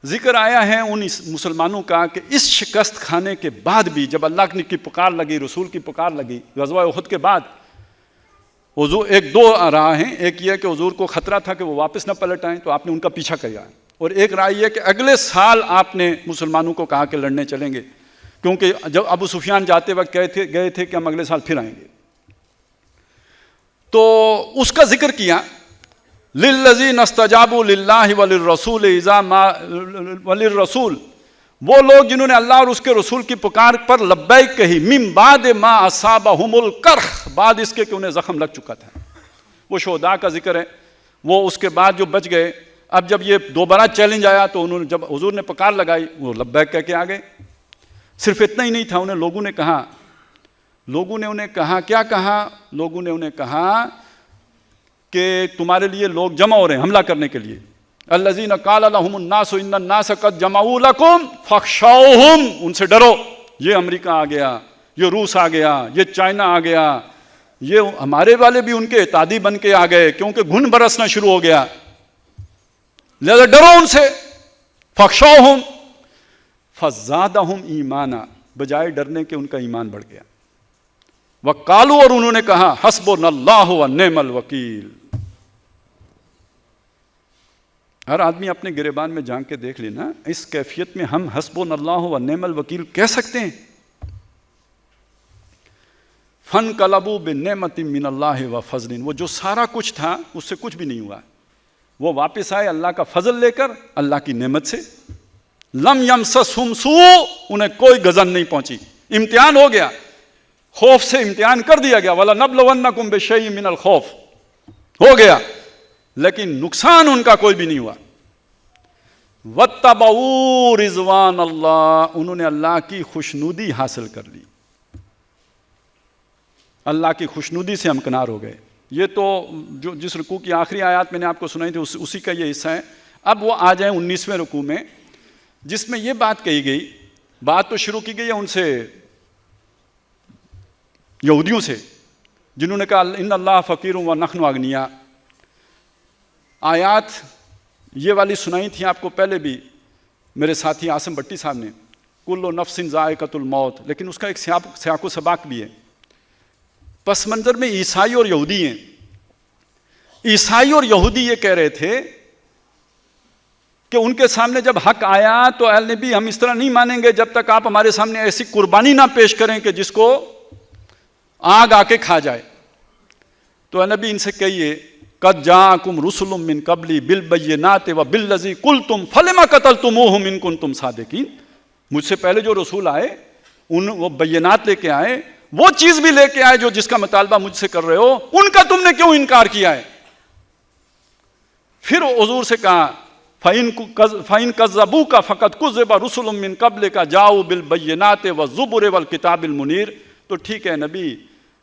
ذکر آیا ہے ان مسلمانوں کا کہ اس شکست کھانے کے بعد بھی جب اللہ کی پکار لگی, رسول کی پکار لگی غزوہ احد کے بعد, حضور ایک دو راہ ہیں. ایک یہ کہ حضور کو خطرہ تھا کہ وہ واپس نہ پلٹ آئیں تو آپ نے ان کا پیچھا کیا, اور ایک رائے یہ کہ اگلے سال آپ نے مسلمانوں کو کہا کہ لڑنے چلیں گے, کیونکہ جب ابو سفیان جاتے وقت گئے تھے کہ ہم اگلے سال پھر آئیں گے. تو اس کا ذکر کیا, للذین استجابوا للہ وللرسول اذا ما وللرسول, وہ لوگ جنہوں نے اللہ اور اس کے رسول کی پکار پر لبیک کہی, من بعد ما اصابہم القرح, بعد اس کے کہ انہیں زخم لگ چکا تھا. وہ شہداء کا ذکر ہے, وہ اس کے بعد جو بچ گئے. اب جب یہ دوبارہ چیلنج آیا تو انہوں نے, جب حضور نے پکار لگائی, وہ لبیک کہہ کے آ گئے. صرف اتنا ہی نہیں تھا, انہیں لوگوں نے کہا کیا کہا, لوگوں نے انہیں کہا کہ تمہارے لیے لوگ جمع ہو رہے ہیں حملہ کرنے کے لیے. الذین قال لهم الناس ان الناس قد جمعوا لكم فاخشوهم, ان سے ڈرو. یہ امریکہ آ گیا, یہ روس آ گیا, یہ چائنا آ گیا, یہ ہمارے والے بھی ان کے اعتادی بن کے آ گئے کیونکہ گھن برسنا شروع ہو گیا, لہذا ڈرو ان سے. فاخشوهم فزادهم ایمانا, بجائے ڈرنے کے ان کا ایمان بڑھ گیا. وقالوا, اور انہوں نے کہا, حسبنا اللہ ونعم الوکیل. ہر آدمی اپنے گریبان میں جھانک کے دیکھ لینا, اس کیفیت میں ہم حسبنا اللہ ونعم الوکیل کہہ سکتے ہیں؟ فانقلبوا بنعمت من اللہ وفضل, وہ جو سارا کچھ تھا اس سے کچھ بھی نہیں ہوا, وہ واپس آئے اللہ کا فضل لے کر, اللہ کی نعمت سے. لم یمسسہم سوء, انہیں کوئی غضب نہیں پہنچی. امتحان ہو گیا, خوف سے امتحان کر دیا گیا, وَلَنَبْلُوَنَّكُمْ بِشَيْءٍ مِّنَ الْخَوْفِ, ہو گیا, لیکن نقصان ان کا کوئی بھی نہیں ہوا. وَاتَّبَعُوا رِضْوَانَ اللَّهِ, انہوں نے اللہ کی خوشنودی حاصل کر لی. اللہ کی خوشنودی سے ہمکنار ہو گئے. یہ تو جو جس رکوع کی آخری آیات میں نے آپ کو سنائی تھی اسی کا یہ حصہ ہے. اب وہ آ جائیں 19ویں رکوع میں, جس میں یہ بات کہی گئی. بات تو شروع کی گئی ہے ان سے, یہودیوں سے, جنہوں نے کہا ان اللہ فقیر ونحن اغنیاء. آیات یہ والی سنائی تھی آپ کو پہلے بھی میرے ساتھی عاصم بٹی صاحب نے, کل نفس ذائقۃ الموت, لیکن اس کا ایک سیاق و سباق بھی ہے. پس منظر میں عیسائی اور یہودی ہیں. عیسائی اور یہودی یہ کہہ رہے تھے کہ ان کے سامنے جب حق آیا تو اہل نبی ہم اس طرح نہیں مانیں گے جب تک آپ ہمارے سامنے ایسی قربانی نہ پیش کریں کہ جس کو آگ آ کے کھا جائے. تو اے نبی ان سے کہیے, قد جاءکم رسل من قبلی بالبینات وبالذی قلتم فلم قتلتموہم ان کنتم صادقین. مجھ سے پہلے جو رسول آئے وہ بینات لے کے آئے, وہ چیز بھی لے کے آئے جو جس کا مطالبہ مجھ سے کر رہے ہو, ان کا تم نے کیوں انکار کیا ہے؟ پھر حضور سے کہا فَإِن كَذَّبُوكَ فَقَدْ كُذِّبَ رُسُلٌ مِّن قَبْلِكَ جَاءُوا بِالْبَيِّنَاتِ وَالزُّبُرِ وَالْكِتَابِ الْمُنِيرِ. تو ٹھیک ہے نبی,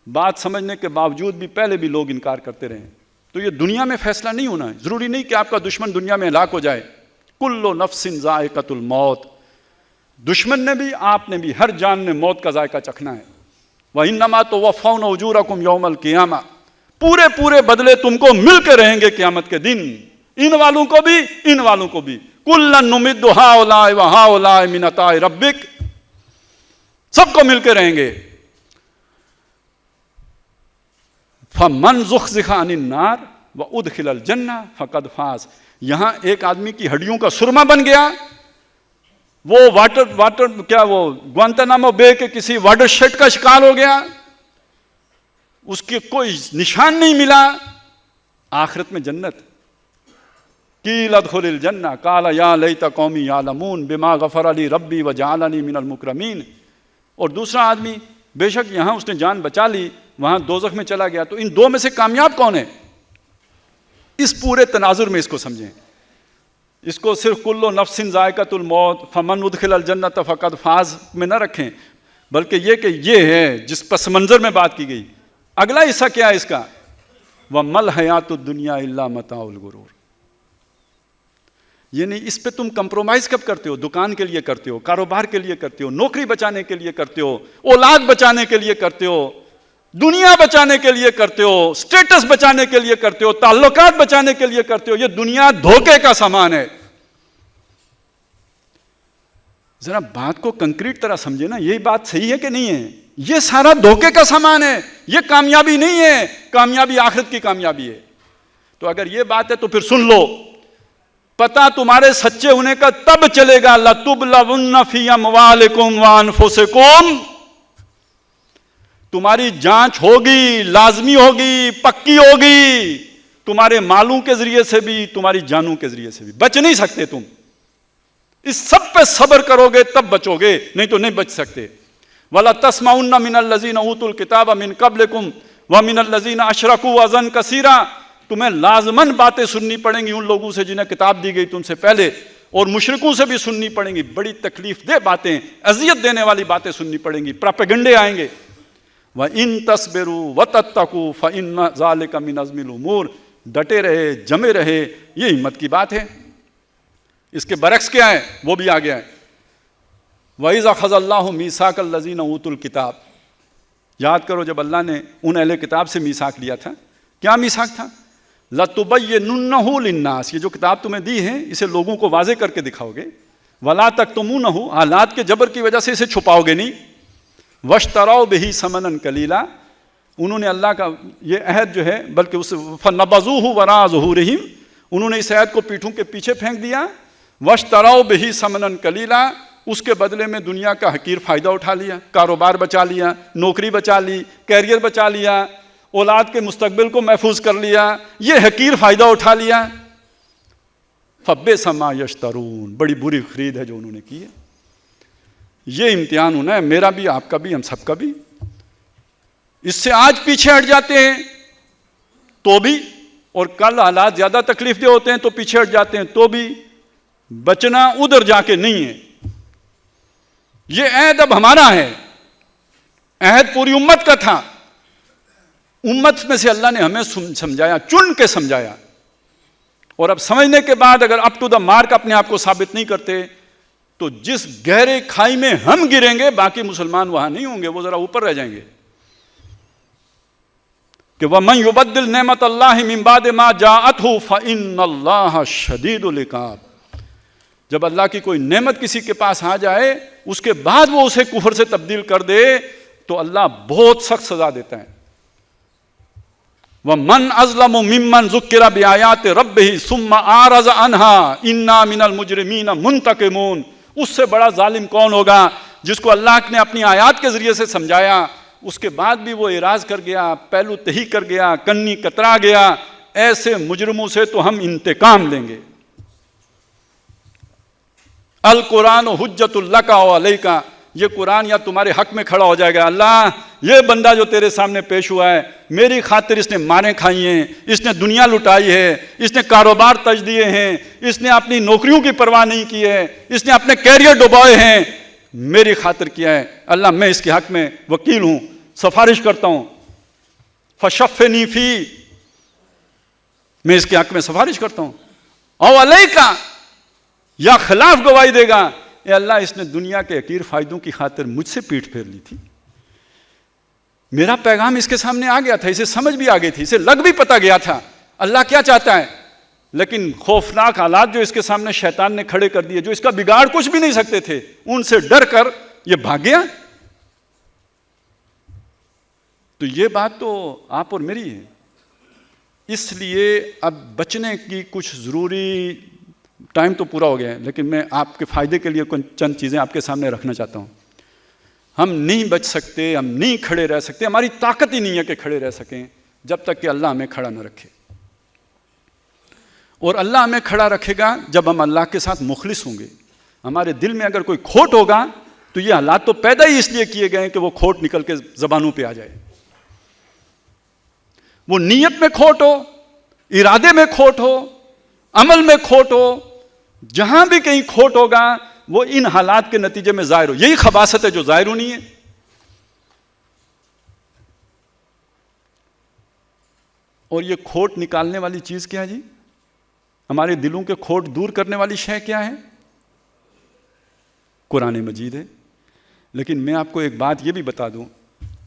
بات سمجھنے کے باوجود بھی پہلے بھی لوگ انکار کرتے رہے. تو یہ دنیا میں فیصلہ نہیں ہونا ہے, ضروری نہیں کہ آپ کا دشمن دنیا میں ہلاک ہو جائے. کل نفس ذائقۃ الموت, دشمن نے بھی آپ نے بھی, ہر جان نے موت کا ذائقہ چکھنا ہے. وَإِنَّمَا تُوَفَّوْنَ أُجُورَكُمْ يَوْمَ الْقِيَامَةِ, پورے بدلے تم کو مل کے رہیں گے قیامت کے دن, ان والوں کو بھی ان والوں کو بھی. كُلًّا نُمِدُّ هَؤُلَاءِ وَهَؤُلَاءِ مِنْ عَطَاءِ رَبِّكَ, سب کو مل کے رہیں گے. فَمَنْ زُحْزِحَ عَنِ النَّارِ وَأُدْخِلَ الْجَنَّةَ فَقَدْ فَازَ. یہاں ایک آدمی کی ہڈیوں کا سرما بن گیا, وہ وہ گوانتانامو بے کے کسی واٹر شیڈ کا شکار ہو گیا, اس کے کوئی نشان نہیں ملا. آخرت میں جنت. قیل ادخل الجنہ قال یا لیت قومی یعلمون بما غفر لی ربی وجعلنی من المکرمین. اور دوسرا آدمی بے شک یہاں اس نے جان بچا لی, وہاں دوزخ میں چلا گیا. تو ان دو میں سے کامیاب کون ہے؟ اس پورے تناظر میں اس کو سمجھیں. اس کو صرف کلو نفس ذائقۃ الموت فمن ادخل الجنۃ فقد فاز میں نہ رکھیں، بلکہ یہ کہ یہ ہے جس پس منظر میں بات کی گئی۔ اگلا حصہ کیا ہے اس کا؟ وَمَا الْحَيَاةُ الدُّنْيَا إِلَّا مَتَاعُ الْغُرُورِ، یعنی اس پہ تم کمپرومائز کب کرتے ہو؟ دکان کے لیے کرتے ہو، کاروبار کے لیے کرتے ہو، نوکری بچانے کے لیے کرتے ہو، اولاد بچانے کے لیے کرتے ہو، دنیا بچانے کے لیے کرتے ہو، سٹیٹس بچانے کے لیے کرتے ہو، تعلقات بچانے کے لیے کرتے ہو۔ یہ دنیا دھوکے کا سامان ہے۔ ذرا بات کو کنکریٹ طرح سمجھے نا، یہی بات صحیح ہے کہ نہیں ہے؟ یہ سارا دھوکے کا سامان ہے، یہ کامیابی نہیں ہے، کامیابی آخرت کی کامیابی ہے۔ تو اگر یہ بات ہے تو پھر سن لو، پتہ تمہارے سچے ہونے کا تب چلے گا لَتُبْلَوُنَّ فِي أَمْوَالِكُمْ وَأَنفُسِكُمْ، تمہاری جانچ ہوگی، لازمی ہوگی، پکی ہوگی، تمہارے مالوں کے ذریعے سے بھی، تمہاری جانوں کے ذریعے سے بھی۔ بچ نہیں سکتے تم، اس سب پہ صبر کرو گے تب بچو گے، نہیں تو نہیں بچ سکتے۔ وَلَا تَسْمَعُنَّ مِنَ الَّذِينَ أُوتُوا الْكِتَابَ مِنْ قَبْلِكُمْ وَمِنَ الَّذِينَ أَشْرَكُوا أَذًى كَثِيرًا، تمہیں لازماً باتیں سننی پڑیں گی ان لوگوں سے جنہیں کتاب دی گئی تم سے پہلے، اور مشرکوں سے بھی سننی پڑیں گی، بڑی تکلیف دہ باتیں، اذیت دینے والی باتیں سننی پڑیں گی، پراپیگنڈے آئیں گے۔ وَإِن تَصْبِرُوا وَتَتَّقُوا فَإِنَّ ذَلِكَ مِنْ عَزْمِ الْأُمُورِ، ڈٹے رہے، جمے رہے، یہ ہمت کی بات ہے۔ اس کے برعکس کیا ہے وہ بھی آ گیا ہے۔ وَإِذَا أَخَذَ اللَّهُ مِيثَاقَ الَّذِينَ أُوتُوا الْكِتَابَ، یاد کرو جب اللہ نے ان اہل کتاب سے میثاق لیا تھا، کیا میثاق تھا؟ لَتُبَيِّنُنَّهُ لِلنَّاسِ، یہ جو کتاب تمہیں دی ہے اسے لوگوں کو واضح کر کے دکھاؤ گے، وَلَا تَكْتُمُونَهُ، حالات کے جبر کی وجہ سے اسے چھپاؤ گے نہیں، وَاشْتَرَوْا بِهِ ثَمَنًا قَلِيلًا، انہوں نے اللہ کا یہ عہد جو ہے بلکہ اس فَنَبَذُوهُ وَرَاءَ ظُهُورِهِمْ، انہوں نے اس عہد کو پیٹھوں کے پیچھے پھینک دیا، وَاشْتَرَوْا بِهِ ثَمَنًا قَلِيلًا، اس کے بدلے میں دنیا کا حقیر فائدہ اٹھا لیا، کاروبار بچا لیا، نوکری بچا لی، کیریئر بچا لیا، اولاد کے مستقبل کو محفوظ کر لیا، یہ حقیر فائدہ اٹھا لیا۔ فَبِئْسَ مَا يَشْتَرُونَ، بڑی بری خرید ہے جو انہوں نے کی ہے۔ یہ امتحان ہونا ہے، میرا بھی، آپ کا بھی، ہم سب کا بھی۔ اس سے آج پیچھے ہٹ جاتے ہیں تو بھی، اور کل حالات زیادہ تکلیف دہ ہوتے ہیں تو پیچھے ہٹ جاتے ہیں تو بھی، بچنا ادھر جا کے نہیں ہے۔ یہ عہد اب ہمارا ہے، عہد پوری امت کا تھا، امت میں سے اللہ نے ہمیں سمجھایا، چن کے سمجھایا، اور اب سمجھنے کے بعد اگر اپ ٹو دا مارک اپنے آپ کو ثابت نہیں کرتے تو جس گہرے کھائی میں ہم گریں گے باقی مسلمان وہاں نہیں ہوں گے، وہ ذرا اوپر رہ جائیں گے۔ کہ وَمَن يُبَدِّلْ نِعْمَتَ اللَّهِ مِن بَعْدِ مَا جَاءَتْهُ فَإِنَّ اللَّهَ شَدِيدُ الْعِقَابِ، جب اللہ کی کوئی نعمت کسی کے پاس آ جائے اس کے بعد وہ اسے کفر سے تبدیل کر دے تو اللہ بہت سخت سزا دیتا ہے۔ وَمَنْ أَظْلَمُ مِمَّنْ ذُكِّرَ بِآيَاتِ رَبِّهِ ثُمَّ أَعْرَضَ عَنْهَا إِنَّا مِنَ الْمُجْرِمِينَ مُنْتَقِمُونَ، اس سے بڑا ظالم کون ہوگا جس کو اللہ نے اپنی آیات کے ذریعے سے سمجھایا، اس کے بعد بھی وہ اعراض کر گیا، پہلو تہی کر گیا، کنی کترا گیا، ایسے مجرموں سے تو ہم انتقام لیں گے۔ القرآن حجت لک و علیک، یہ قرآن یا تمہارے حق میں کھڑا ہو جائے گا۔ اللہ یہ بندہ جو تیرے سامنے پیش ہوا ہے، میری خاطر اس نے ماریں کھائی ہیں، اس نے دنیا لٹائی ہے، اس نے کاروبار تج دیے ہیں، اس نے اپنی نوکریوں کی پرواہ نہیں کی ہے، اس نے اپنے کیریئر ڈبوئے ہیں، میری خاطر کیا ہے۔ اللہ میں اس کے حق میں وکیل ہوں، سفارش کرتا ہوں، فشفنی فی، میں اس کے حق میں سفارش کرتا ہوں، او علیکا، یا خلاف گواہی دے گا، اے اللہ اس نے دنیا کے حقیر فائدوں کی خاطر مجھ سے پیٹھ پھیر لی تھی، میرا پیغام اس کے سامنے آ گیا تھا، اسے سمجھ بھی آ گئی تھی، اسے لگ بھی پتا گیا تھا اللہ کیا چاہتا ہے، لیکن خوفناک حالات جو اس کے سامنے شیطان نے کھڑے کر دیے، جو اس کا بگاڑ کچھ بھی نہیں سکتے تھے، ان سے ڈر کر یہ بھاگ گیا۔ تو یہ بات تو آپ اور میری ہے، اس لیے اب بچنے کی کچھ ضروری، ٹائم تو پورا ہو گیا ہے لیکن میں آپ کے فائدے کے لیے چند چیزیں آپ کے سامنے رکھنا چاہتا ہوں۔ ہم نہیں بچ سکتے، ہم نہیں کھڑے رہ سکتے، ہماری طاقت ہی نہیں ہے کہ کھڑے رہ سکیں جب تک کہ اللہ ہمیں کھڑا نہ رکھے، اور اللہ ہمیں کھڑا رکھے گا جب ہم اللہ کے ساتھ مخلص ہوں گے۔ ہمارے دل میں اگر کوئی کھوٹ ہوگا تو یہ حالات تو پیدا ہی اس لیے کیے گئے کہ وہ کھوٹ نکل کے زبانوں پہ آ جائے، وہ نیت میں کھوٹ ہو، ارادے میں کھوٹ ہو، عمل میں کھوٹ ہو، جہاں بھی کہیں کھوٹ ہوگا وہ ان حالات کے نتیجے میں ظاہر ہو. یہی خباثت ہے جو ظاہر ہونی ہے. اور یہ کھوٹ نکالنے والی چیز کیا ہے جی؟ ہمارے دلوں کے کھوٹ دور کرنے والی شے کیا ہے؟ قرآن مجید ہے. لیکن میں آپ کو ایک بات یہ بھی بتا دوں،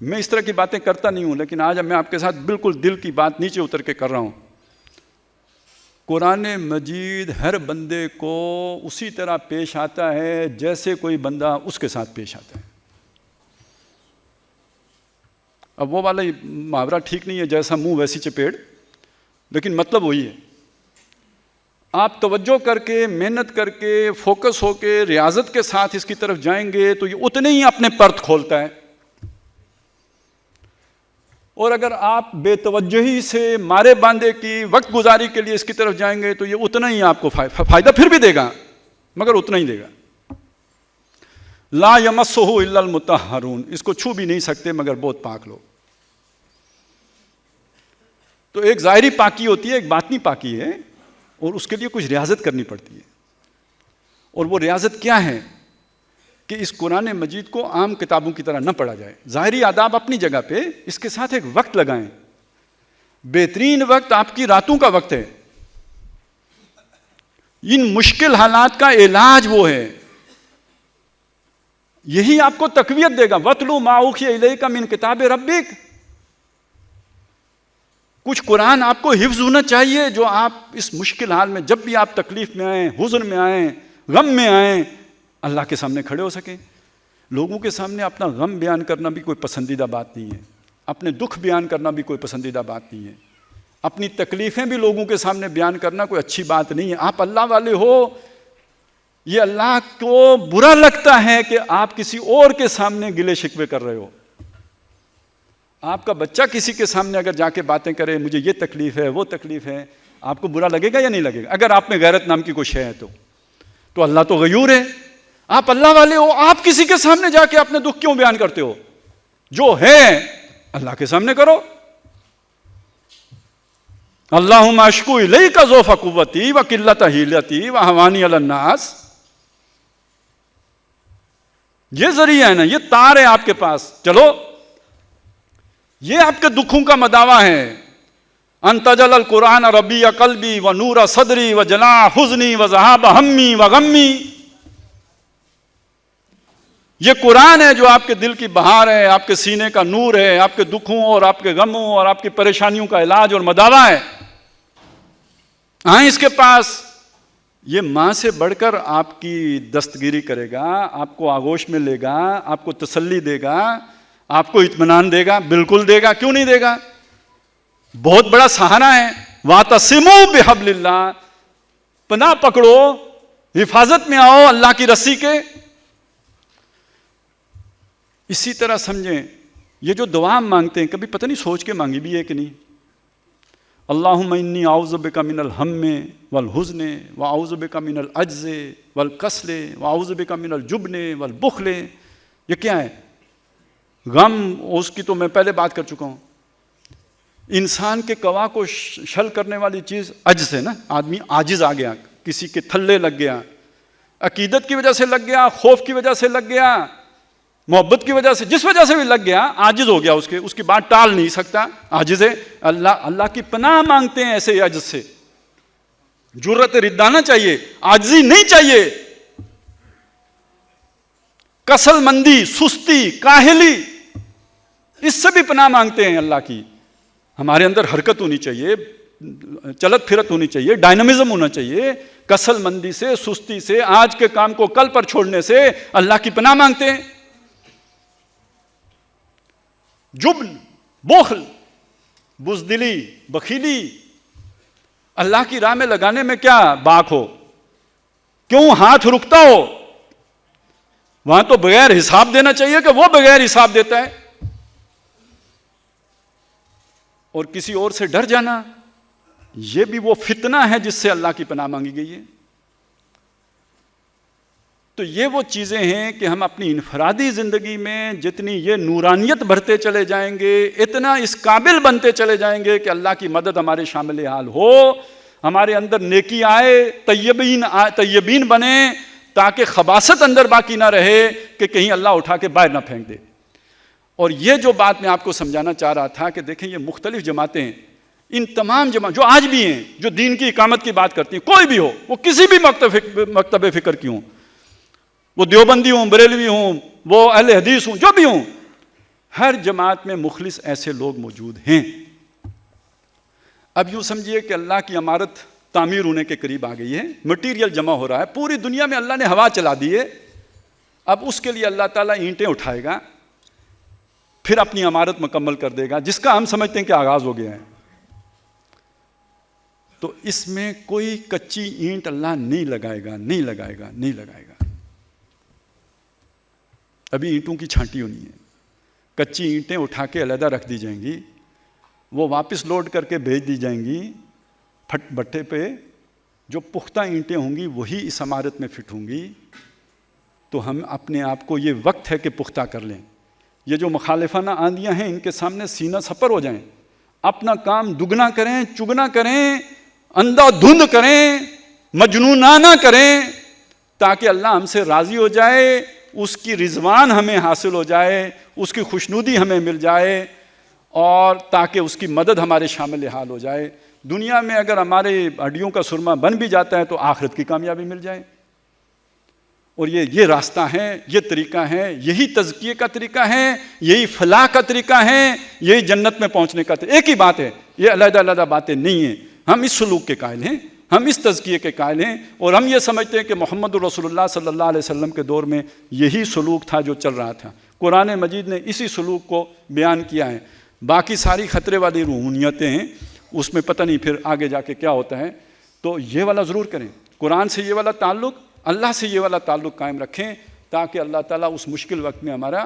میں اس طرح کی باتیں کرتا نہیں ہوں، لیکن آج میں آپ کے ساتھ بالکل دل کی بات نیچے اتر کے کر رہا ہوں. قرآن مجید ہر بندے کو اسی طرح پیش آتا ہے جیسے کوئی بندہ اس کے ساتھ پیش آتا ہے. اب وہ والا محاورہ ٹھیک نہیں ہے، جیسا منہ ویسی چپیڑ، لیکن مطلب وہی ہے. آپ توجہ کر کے، محنت کر کے، فوکس ہو کے، ریاضت کے ساتھ اس کی طرف جائیں گے تو یہ اتنے ہی اپنے پرت کھولتا ہے. اور اگر آپ بے توجہی سے مارے باندھے کی وقت گزاری کے لیے اس کی طرف جائیں گے تو یہ اتنا ہی آپ کو فائدہ پھر بھی دے گا، مگر اتنا ہی دے گا. لا یمسہ الا المطہرون، اس کو چھو بھی نہیں سکتے مگر بہت پاک لوگ. تو ایک ظاہری پاکی ہوتی ہے، ایک باطنی پاکی ہے، اور اس کے لیے کچھ ریاضت کرنی پڑتی ہے. اور وہ ریاضت کیا ہے کہ اس قرآن مجید کو عام کتابوں کی طرح نہ پڑھا جائے. ظاہری آداب اپنی جگہ پہ، اس کے ساتھ ایک وقت لگائیں. بہترین وقت آپ کی راتوں کا وقت ہے. ان مشکل حالات کا علاج وہ ہے، یہی آپ کو تقویت دے گا. وَاتْلُو مَا أُوحِیَ إِلَيْکَ مِن کِتَابِ رَبِّک. کچھ قرآن آپ کو حفظ ہونا چاہیے جو آپ اس مشکل حال میں، جب بھی آپ تکلیف میں آئیں، حزن میں آئیں، غم میں آئیں، اللہ کے سامنے کھڑے ہو سکیں. لوگوں کے سامنے اپنا غم بیان کرنا بھی کوئی پسندیدہ بات نہیں ہے، اپنے دکھ بیان کرنا بھی کوئی پسندیدہ بات نہیں ہے، اپنی تکلیفیں بھی لوگوں کے سامنے بیان کرنا کوئی اچھی بات نہیں ہے. آپ اللہ والے ہو، یہ اللہ کو برا لگتا ہے کہ آپ کسی اور کے سامنے گلے شکوے کر رہے ہو. آپ کا بچہ کسی کے سامنے اگر جا کے باتیں کرے، مجھے یہ تکلیف ہے، وہ تکلیف ہے، آپ کو برا لگے گا یا نہیں لگے گا؟ اگر آپ میں غیرت نام کی کوئی شے ہے تو اللہ تو غیور ہے. آپ اللہ والے ہو، آپ کسی کے سامنے جا کے اپنے دکھ کیوں بیان کرتے ہو؟ جو ہے اللہ کے سامنے کرو. اللہم اشکو الیک ضعف قوتی وقلۃ حیلتی وہوانی علی الناس. یہ ذریعہ ہے نا، یہ تار ہے آپ کے پاس. چلو، یہ آپ کے دکھوں کا مداوا ہے. ان تجل القرآن ربیع قلبی و نور صدری و جلاء حزنی و ذہاب ہمی و غمی. یہ قرآن ہے جو آپ کے دل کی بہار ہے، آپ کے سینے کا نور ہے، آپ کے دکھوں اور آپ کے غموں اور آپ کی پریشانیوں کا علاج اور مداوا ہے. آئیں اس کے پاس. یہ ماں سے بڑھ کر آپ کی دستگیری کرے گا، آپ کو آغوش میں لے گا، آپ کو تسلی دے گا، آپ کو اطمینان دے گا. بالکل دے گا، کیوں نہیں دے گا؟ بہت بڑا سہارا ہے. وَاعْتَصِمُوا بِحَبْلِ اللَّهِ، پناہ پکڑو، حفاظت میں آؤ اللہ کی رسی کے. اسی طرح سمجھیں، یہ جو دعا ہم مانگتے ہیں کبھی پتہ نہیں سوچ کے مانگی بھی ہے کہ نہیں. اللہم انی اعوذ بک من الہم والحزن واعوذ بک من العجز والکسل واعوذ بک من الجبن والبخل. یہ کیا ہے؟ غم. اس کی تو میں پہلے بات کر چکا ہوں. انسان کے قوا کو شل کرنے والی چیز عجز ہے نا. آدمی عاجز آ گیا، کسی کے تھلے لگ گیا، عقیدت کی وجہ سے لگ گیا، خوف کی وجہ سے لگ گیا، محبت کی وجہ سے، جس وجہ سے بھی لگ گیا، عاجز ہو گیا. اس کی بات ٹال نہیں سکتا، عاجز ہے. اللہ کی پناہ مانگتے ہیں ایسے عجز سے. جرأت ردانہ چاہیے، عاجزی نہیں چاہیے. کسل مندی، سستی، کاہلی، اس سے بھی پناہ مانگتے ہیں اللہ کی. ہمارے اندر حرکت ہونی چاہیے، چلت پھرت ہونی چاہیے، ڈائنامزم ہونا چاہیے. کسل مندی سے، سستی سے، آج کے کام کو کل پر چھوڑنے سے اللہ کی پناہ مانگتے ہیں. جبن، بخل، بزدلی، بخیلی، اللہ کی راہ میں لگانے میں کیا باک ہو؟ کیوں ہاتھ رکتا ہو؟ وہاں تو بغیر حساب دینا چاہیے کہ وہ بغیر حساب دیتا ہے. اور کسی اور سے ڈر جانا، یہ بھی وہ فتنہ ہے جس سے اللہ کی پناہ مانگی گئی ہے. تو یہ وہ چیزیں ہیں کہ ہم اپنی انفرادی زندگی میں جتنی یہ نورانیت بھرتے چلے جائیں گے، اتنا اس قابل بنتے چلے جائیں گے کہ اللہ کی مدد ہمارے شامل حال ہو. ہمارے اندر نیکی آئے، طیبین بنے، تاکہ خباثت اندر باقی نہ رہے کہ کہیں اللہ اٹھا کے باہر نہ پھینک دے۔ اور یہ جو بات میں آپ کو سمجھانا چاہ رہا تھا کہ دیکھیں یہ مختلف جماعتیں ہیں، ان تمام جو آج بھی ہیں، جو دین کی اقامت کی بات کرتی ہیں، کوئی بھی ہو، وہ کسی بھی مکتب فکر کی ہوں، وہ دیوبندی ہوں، بریلوی ہوں، وہ اہل حدیث ہوں، جو بھی ہوں، ہر جماعت میں مخلص ایسے لوگ موجود ہیں۔ اب یوں سمجھیے کہ اللہ کی عمارت تعمیر ہونے کے قریب آ گئی ہے، مٹیریل جمع ہو رہا ہے، پوری دنیا میں اللہ نے ہوا چلا دی ہے، اب اس کے لیے اللہ تعالیٰ اینٹیں اٹھائے گا، پھر اپنی عمارت مکمل کر دے گا، جس کا ہم سمجھتے ہیں کہ آغاز ہو گیا ہے۔ تو اس میں کوئی کچی اینٹ اللہ نہیں لگائے گا، نہیں لگائے گا، نہیں لگائے گا۔ ابھی اینٹوں کی چھانٹی ہونی ہے، کچی اینٹیں اٹھا کے علیحدہ رکھ دی جائیں گی، وہ واپس لوڈ کر کے بھیج دی جائیں گی پھٹ بٹھے پہ، جو پختہ اینٹیں ہوں گی وہی اس عمارت میں فٹ ہوں گی۔ تو ہم اپنے آپ کو، یہ وقت ہے کہ پختہ کر لیں۔ یہ جو مخالفانہ آندیاں ہیں ان کے سامنے سینہ سپر ہو جائیں، اپنا کام دگنا کریں، چگنا کریں، اندھا دھند کریں، مجنونانہ کریں، تاکہ اللہ ہم سے راضی ہو جائے، اس کی رضوان ہمیں حاصل ہو جائے، اس کی خوشنودی ہمیں مل جائے، اور تاکہ اس کی مدد ہمارے شامل حال ہو جائے۔ دنیا میں اگر ہمارے ہڈیوں کا سرما بن بھی جاتا ہے تو آخرت کی کامیابی مل جائے۔ اور یہ راستہ ہے، یہ طریقہ ہے، یہی تزکیے کا طریقہ ہے، یہی فلاح کا طریقہ ہے، یہی جنت میں پہنچنے کا طریقہ۔ ایک ہی بات ہے، یہ علیحدہ علیحدہ باتیں نہیں ہیں۔ ہم اس سلوک کے قائل ہیں، ہم اس تزکیے کے قائل ہیں، اور ہم یہ سمجھتے ہیں کہ محمد رسول اللہ صلی اللہ علیہ وسلم کے دور میں یہی سلوک تھا جو چل رہا تھا۔ قرآن مجید نے اسی سلوک کو بیان کیا ہے۔ باقی ساری خطرے والی روحانیتیں ہیں، اس میں پتہ نہیں پھر آگے جا کے کیا ہوتا ہے۔ تو یہ والا ضرور کریں، قرآن سے یہ والا تعلق، اللہ سے یہ والا تعلق قائم رکھیں، تاکہ اللہ تعالیٰ اس مشکل وقت میں ہمارا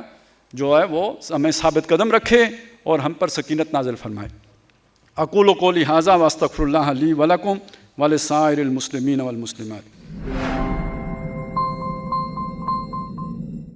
جو ہے وہ ہمیں ثابت قدم رکھے اور ہم پر سکینت نازل فرمائے۔ اقول قولی ھذا واستغفر اللہ لی ولکم ولسائر المسلمین والمسلمات۔